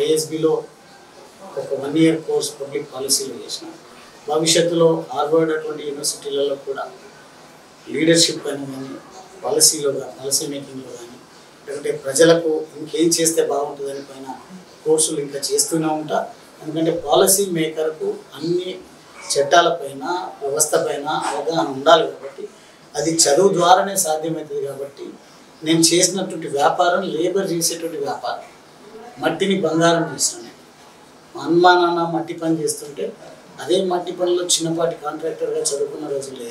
ఐఎస్బిలో ఒక 1 year కోర్స్ పబ్లిక్ పాలసీలో చేసిన. భవిష్యత్తులో హార్వర్డ్ అటువంటి యూనివర్సిటీలలో కూడా లీడర్షిప్ పైన కానీ పాలసీలో కానీ పాలసీ మేకింగ్లో కానీ లేకుంటే ప్రజలకు ఇంకేం చేస్తే బాగుంటుందని పైన కోర్సులు ఇంకా చేస్తూనే ఉంటా. ఎందుకంటే పాలసీ మేకర్కు అన్ని చట్టాలపైన వ్యవస్థ పైన అవగాహన ఉండాలి కాబట్టి అది చదువు ద్వారానే సాధ్యమవుతుంది. కాబట్టి నేను చేసినటువంటి వ్యాపారం లేబర్ చేసేటువంటి వ్యాపారం. మట్టిని బంగారం చేస్తున్నాను. మా అమ్మ నాన్న మట్టి పని చేస్తుంటే అదే మట్టి పనిలో చిన్నపాటి కాంట్రాక్టర్గా చదువుకున్న రోజులే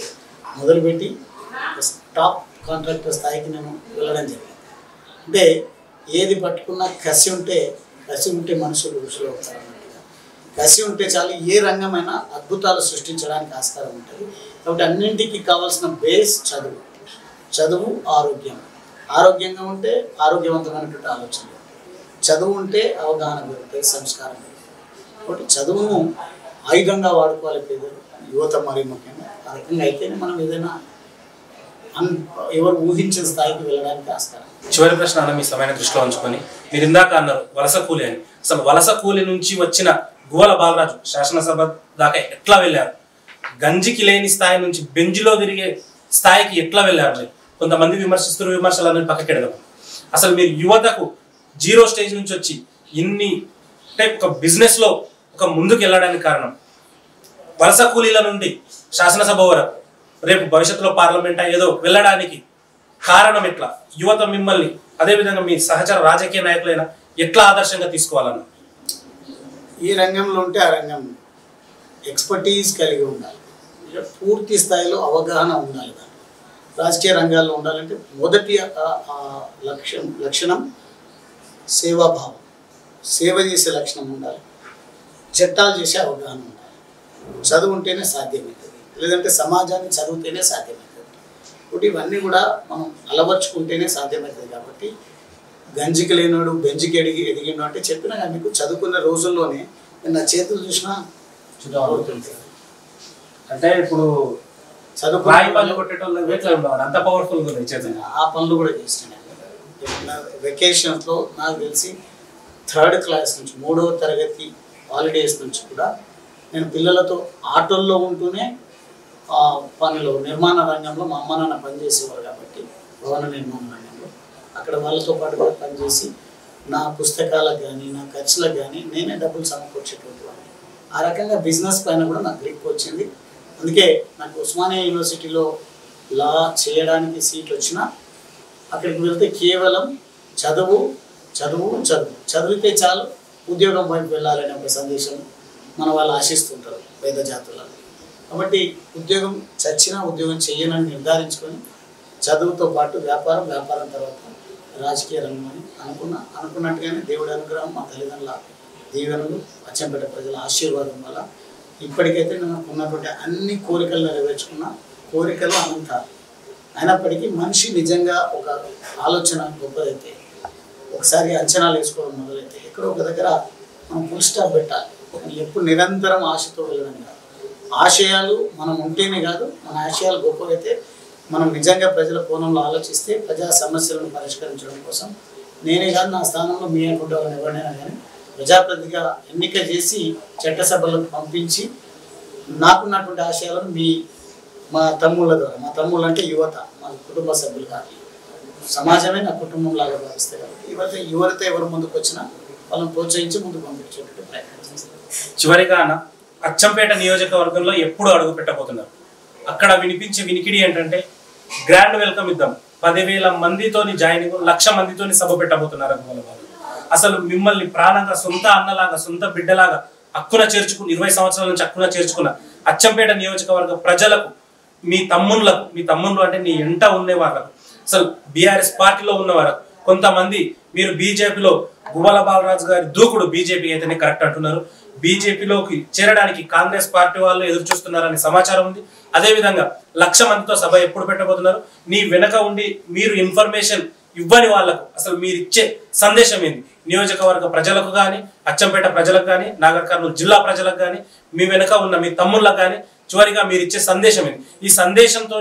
మొదలుపెట్టి టాప్ కాంట్రాక్టర్ స్థాయికి నేను వెళ్ళడం జరిగింది. అంటే ఏది పట్టుకున్నా కసి ఉంటే మనుషులు ఋషులు అవుతారు అన్నట్టుగా. కసి ఉంటే చాలు ఏ రంగమైనా అద్భుతాలు సృష్టించడానికి ఆస్కారం ఉంటుంది. కాబట్టి అన్నింటికి కావాల్సిన బేస్ చదువు ఆరోగ్యంగా ఉంటే ఆరోగ్యవంతమైనటువంటి ఆలోచన, చదువు ఉంటే అవగాహన పెరుగుతుంది, సంస్కారం పెరుగుతుంది. కాబట్టి చదువును ఆయుధంగా వాడుకోవాలి పేదలు, యువత మరీ ముఖ్యంగా. ఆ రకంగా అయితేనే మనం ఏదైనా ఎవరు ఊహించిన స్థాయికి వెళ్ళడానికి ఆస్కారం. చివరి ప్రశ్న అన్న మీ సమయాన్ని దృష్టిలో ఉంచుకొని, మీరు ఇందాక అన్నారు వలస కూలి అని. అసలు వలస కూలి నుంచి వచ్చిన గువ్వల బాలరాజు శాసనసభ దాకా ఎట్లా వెళ్ళారు? గంజికి లేని స్థాయి నుంచి బెంజ్లో తిరిగే స్థాయికి ఎట్లా వెళ్ళారు? మీరు కొంతమంది విమర్శిస్తున్న విమర్శలన్నీ పక్కకెడదాం. అసలు మీరు యువతకు 0 స్టేజ్ నుంచి వచ్చి ఇన్ని అంటే ఒక బిజినెస్లో ఒక ముందుకు వెళ్ళడానికి కారణం, వలస కూలీల నుండి శాసనసభ వరకు రేపు భవిష్యత్తులో పార్లమెంట్ ఏదో వెళ్ళడానికి కారణం ఎట్లా? యువత మిమ్మల్ని అదేవిధంగా మీ సహచర రాజకీయ నాయకులైన ఎట్లా ఆదర్శంగా తీసుకోవాలన్న? ఈ రంగంలో ఉంటే ఆ రంగం ఎక్స్పర్టీస్ కలిగి ఉండాలి, పూర్తి స్థాయిలో అవగాహన ఉండాలి. దాంట్లో రాజకీయ రంగాల్లో ఉండాలంటే మొదటి లక్షణం సేవాభావం, సేవ చేసే లక్షణం ఉండాలి, చట్టాలు చేసే అవగాహన ఉండాలి. చదువు ఉంటేనే సాధ్యమవుతుంది, లేదంటే సమాజాన్ని చదివితేనే సాధ్యమవుతుంది. కాబట్టి ఇవన్నీ కూడా మనం అలవర్చుకుంటేనే సాధ్యమవుతుంది. కాబట్టి గంజికి లేనివాడు బెంజికి ఎదిగినాడు అంటే చెప్పినా మీకు చదువుకున్న రోజుల్లోనే నా చేతులు చూసినా అవుతుంది. అంటే ఇప్పుడు అంత పవర్ఫుల్ ఆ పనులు కూడా చేస్తున్నాను. వెకేషన్స్లో నాకు తెలిసి 3rd క్లాస్ నుంచి 3వ తరగతి హాలిడేస్ నుంచి కూడా నేను పిల్లలతో ఆటోల్లో ఉంటూనే పనులు నిర్మాణ రంగంలో మా అమ్మ నాన్న పనిచేసేవారు కాబట్టి భవన నిర్మాణ రంగంలో అక్కడ వాళ్ళతో పాటు కూడా పనిచేసి నా పుస్తకాలకు కానీ నా ఖర్చులకు కానీ నేనే డబ్బులు సమకూర్చేటువంటి వాడిని. ఆ రకంగా బిజినెస్ పైన కూడా నాకు గ్రిప్ వచ్చింది. అందుకే నాకు ఉస్మానియా యూనివర్సిటీలో లా చేయడానికి సీట్ వచ్చినా అక్కడికి వెళ్తే కేవలం చదివితే చాలు ఉద్యోగం వైపు వెళ్ళాలనే ఒక సందేశం మన వాళ్ళు ఆశిస్తుంటారు పేద జాతులలో. కాబట్టి ఉద్యోగం చేయనని నిర్ధారించుకొని చదువుతో పాటు వ్యాపారం తర్వాత రాజకీయ రంగం అని అనుకున్నట్టుగానే దేవుడి అనుగ్రహం, మా తల్లిదండ్రుల దీవెనలు, అచ్చంపేట ప్రజల ఆశీర్వాదం వల్ల ఇప్పటికైతే నాకు ఉన్నటువంటి అన్ని కోరికలు నెరవేర్చుకున్న కోరికలు అనంతాలు. అయినప్పటికీ మనిషి నిజంగా ఒక ఆలోచన గొప్పదైతే ఒకసారి అంచనాలు వేసుకోవడం మొదలైతే ఎక్కడో ఒక దగ్గర మనం ఫుల్ స్టాప్ పెట్టాలి. ఎప్పుడు నిరంతరం ఆశతో వెళ్ళడం కాదు. ఆశయాలు మనం ఉంటేనే కాదు, మన ఆశయాలు గొప్పవైతే మనం నిజంగా ప్రజల కోణంలో ఆలోచిస్తే ప్రజా సమస్యలను పరిష్కరించడం కోసం నేనే కాదు, నా స్థానంలో మీ అనుకుంటే వాళ్ళని ఎవరైనా కానీ ప్రజాప్రతినిధిగా ఎన్నిక చేసి చట్టసభలకు పంపించి నాకున్నటువంటి ఆశయాలను మా తమ్ముళ్ళ ద్వారా, మా తమ్ముళ్ళు అంటే యువత, మా కుటుంబ సభ్యులు కాదు, సమాజమే నా కుటుంబం లాగా భావిస్తే కాబట్టి యువత ఎవరు ముందుకు వచ్చినా వాళ్ళని ప్రోత్సహించి ముందుకు పంపించేటువంటి ప్రయత్నం చేస్తారు. చివరిగా అన్న, అచ్చంపేట నియోజకవర్గంలో ఎప్పుడు అడుగు పెట్టబోతున్నారు? అక్కడ వినిపించే వినికిడి ఏంటంటే గ్రాండ్ వెల్కమ్ ఇద్దాం, 10,000 మందితోని జాయినింగ్, 1,00,000 మందితోని సభ పెట్టబోతున్నారు. అసలు మిమ్మల్ని ప్రాణంగా సొంత అన్నలాగా సొంత బిడ్డలాగా హక్కున చేర్చుకుని 20 సంవత్సరాల నుంచి హక్కున చేర్చుకున్న అచ్చంపేట నియోజకవర్గ ప్రజలకు, మీ తమ్ముళ్ళు అంటే నీ ఎంట ఉండే వాళ్ళకు, అసలు బీఆర్ఎస్ పార్టీలో ఉన్నవారు, కొంతమంది మీరు బీజేపీలో గువ్వల బాలరాజు గారి దూకుడు బీజేపీ అయితేనే కరెక్ట్ అంటున్నారు, బీజేపీలోకి చేరడానికి కాంగ్రెస్ పార్టీ వాళ్ళు ఎదురు చూస్తున్నారని సమాచారం ఉంది. అదేవిధంగా 1,00,000 మందితో సభ ఎప్పుడు పెట్టబోతున్నారు? నీ వెనక ఉండి మీరు ఇన్ఫర్మేషన్ ఇవ్వని వాళ్ళకు అసలు మీరు ఇచ్చే సందేశం ఏంది? నియోజకవర్గ ప్రజలకు కానీ, అచ్చంపేట ప్రజలకు కానీ, నాగర్ కర్నూలు జిల్లా ప్రజలకు కానీ, మీ వెనుక ఉన్న మీ తమ్ముళ్ళకు కానీ చివరిగా మీరు ఇచ్చే సందేశం ఏంది? ఈ సందేశంతో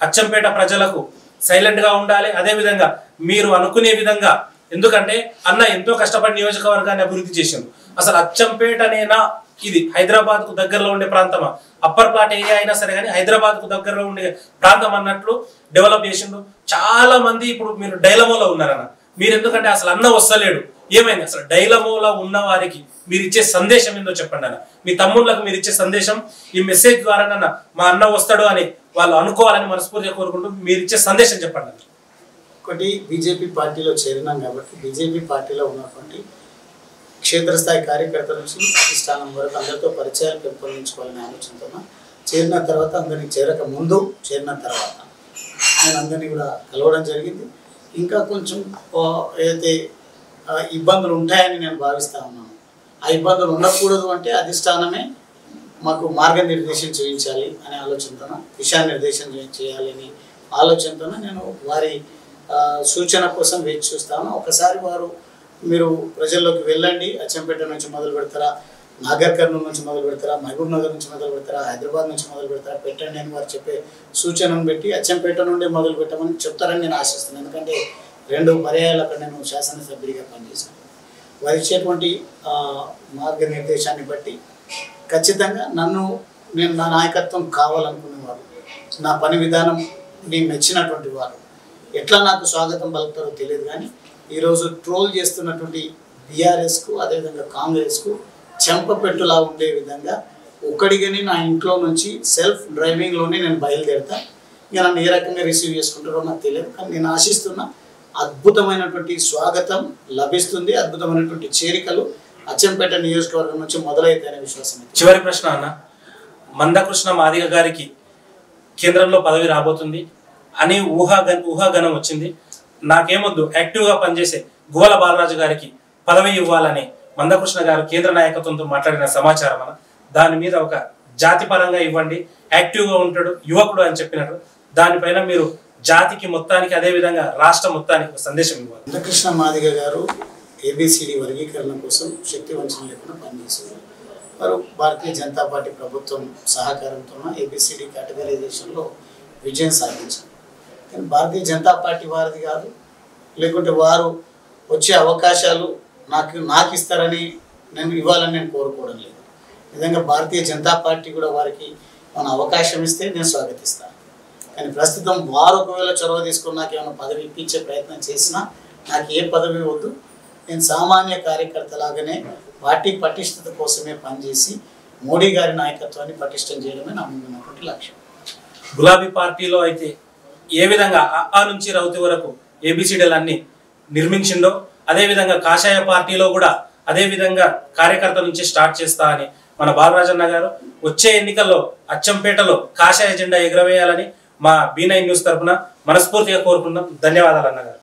అచ్చంపేట ప్రజలకు సైలెంట్గా ఉండాలి. అదేవిధంగా మీరు అనుకునే విధంగా, ఎందుకంటే అన్న ఎంతో కష్టపడి నియోజకవర్గాన్ని అభివృద్ధి చేసిండు. అసలు అచ్చంపేటనేనా ఇది హైదరాబాద్కు దగ్గరలో ఉండే ప్రాంతమా? అప్పర్ ప్లాట్ ఏరియా అయినా సరే కానీ హైదరాబాద్కు దగ్గరలో ఉండే ప్రాంతం అన్నట్లు డెవలప్ చేసిండు. చాలా మంది ఇప్పుడు మీరు డైలమోలో ఉన్నారన్న. మీరు ఎందుకంటే అసలు అన్న వస్తలేడు, ఏమైంది? అసలు డైలమోలో ఉన్న వారికి మీరు ఇచ్చే సందేశం ఏందో చెప్పండి అన్న. మీ తమ్ముళ్ళకు మీరు ఇచ్చే సందేశం ఈ మెసేజ్ ద్వారా మా అన్న వస్తాడు అని వాళ్ళు అనుకోవాలని మనస్ఫూర్తిగా కోరుకుంటూ మీరు ఇచ్చే సందేశం చెప్పండి అన్న. ఒకటి, బీజేపీ పార్టీలో చేరినాం కాబట్టి బీజేపీ పార్టీలో ఉన్నటువంటి క్షేత్రస్థాయి కార్యకర్తల నుంచి అధిష్టానం వరకు అందరితో పరిచయాలు పెంపొందించుకోవాలనే ఆలోచనతో చేరిన తర్వాత, అందరినీ చేరక ముందు, చేరిన తర్వాత నేను అందరినీ కూడా కలవడం జరిగింది. ఇంకా కొంచెం ఏదైతే ఇబ్బందులు ఉంటాయని నేను భావిస్తూ ఉన్నాను. ఆ ఇబ్బందులు ఉండకూడదు అంటే అధిష్టానమే మాకు మార్గనిర్దేశం చేయించాలి అనే ఆలోచనతో, దిశానిర్దేశం చేయాలి అనే ఆలోచనతో నేను వారి సూచన కోసం వేచి చూస్తాను. ఒకసారి వారు మీరు ప్రజల్లోకి వెళ్ళండి, అచ్చంపేట నుంచి మొదలు పెడతారా, నాగర్ కర్నూలు నుంచి మొదలు పెడతారా, మహబూబ్ నగర్ నుంచి మొదలు పెడతారా, హైదరాబాద్ నుంచి మొదలు పెడతారా, పెట్టండి అని వారు చెప్పే సూచనను పెట్టి అచ్చంపేట నుండి మొదలు పెట్టమని చెప్తారని నేను ఆశిస్తున్నాను. ఎందుకంటే 2 పర్యాయాలు అక్కడ నేను శాసనసభ్యుడిగా పనిచేశాను. వారు ఇచ్చేటువంటి మార్గనిర్దేశాన్ని బట్టి ఖచ్చితంగా నేను నా నాయకత్వం కావాలనుకునేవారు, నా పని విధానం నేను మెచ్చినటువంటి వారు ఎట్లా నాకు స్వాగతం పలుకుతారో తెలియదు. కానీ ఈరోజు ట్రోల్ చేస్తున్నటువంటి బీఆర్ఎస్కు, అదేవిధంగా కాంగ్రెస్కు చెంపపెట్టులా ఉండే విధంగా ఒక్కడిగానే నా ఇంట్లో నుంచి సెల్ఫ్ డ్రైవింగ్లోనే నేను బయలుదేరుతా. ఇక నన్ను ఏ రకంగా రిసీవ్ చేసుకుంటారో నాకు తెలియదు. కానీ నేను ఆశిస్తున్న అద్భుతమైనటువంటి స్వాగతం లభిస్తుంది, అద్భుతమైనటువంటి చేరికలు అచ్చంపేట నియోజకవర్గం నుంచి మొదలవుతాయనే విశ్వాసం. చివరి ప్రశ్న అన్న, మందకృష్ణ మాదిగ గారికి కేంద్రంలో పదవి రాబోతుంది అని ఊహాగనం వచ్చింది. నాకేమొద్దు, యాక్టివ్గా పనిచేసే గువ్వల బాలరాజు గారికి పదవి ఇవ్వాలని మందకృష్ణ గారు కేంద్ర నాయకత్వంతో మాట్లాడిన సమాచారం అన్న. దాని మీద ఒక జాతిపరంగా ఇవ్వండి, యాక్టివ్గా ఉంటాడు, యువకుడు అని చెప్పినట్టు దానిపైన మీరు జాతికి మొత్తానికి, అదేవిధంగా రాష్ట్ర మొత్తానికి ఒక సందేశం ఇవ్వాలి. మందకృష్ణ మాదిగ గారు ఏబిసిడి వర్గీకరణ కోసం శక్తి వంచన లేకుండా పనిచేశారు. వారు భారతీయ జనతా పార్టీ ప్రభుత్వం సహకారంతో ఏబిసిడి కేటగరైజేషన్లో విజయం సాధించారు. కానీ భారతీయ జనతా పార్టీ వారిది కాదు, లేకుంటే వారు వచ్చే అవకాశాలు నాకు ఇస్తారని నేను ఇవ్వాలని నేను కోరుకోవడం లేదు. నిజంగా భారతీయ జనతా పార్టీ కూడా వారికి మన అవకాశం ఇస్తే నేను స్వాగతిస్తాను. కానీ ప్రస్తుతం వారు ఒకవేళ చొరవ తీసుకుని నాకు ఏమైనా పదవి ఇప్పించే ప్రయత్నం చేసినా నాకు ఏ పదవి వద్దు. నేను సామాన్య కార్యకర్తలాగానే పార్టీ పటిష్టత కోసమే పనిచేసి మోడీ గారి నాయకత్వాన్ని పటిష్టం చేయడమే నా ముందున్నటువంటి లక్ష్యం. గులాబీ పార్టీలో అయితే ఏ విధంగా ఆ నుంచి రౌతి వరకు ఏబిసిడీలన్నీ నిర్మించిండో, అదేవిధంగా కాషాయ పార్టీలో కూడా అదేవిధంగా కార్యకర్తల నుంచి స్టార్ట్ చేస్తా అని మన బాలరాజన్న గారు వచ్చే ఎన్నికల్లో అచ్చంపేటలో కాషాయ జెండా ఎగురవేయాలని మా B9 న్యూస్ తరఫున మనస్ఫూర్తిగా కోరుకున్నాం. ధన్యవాదాలు అన్నగారు.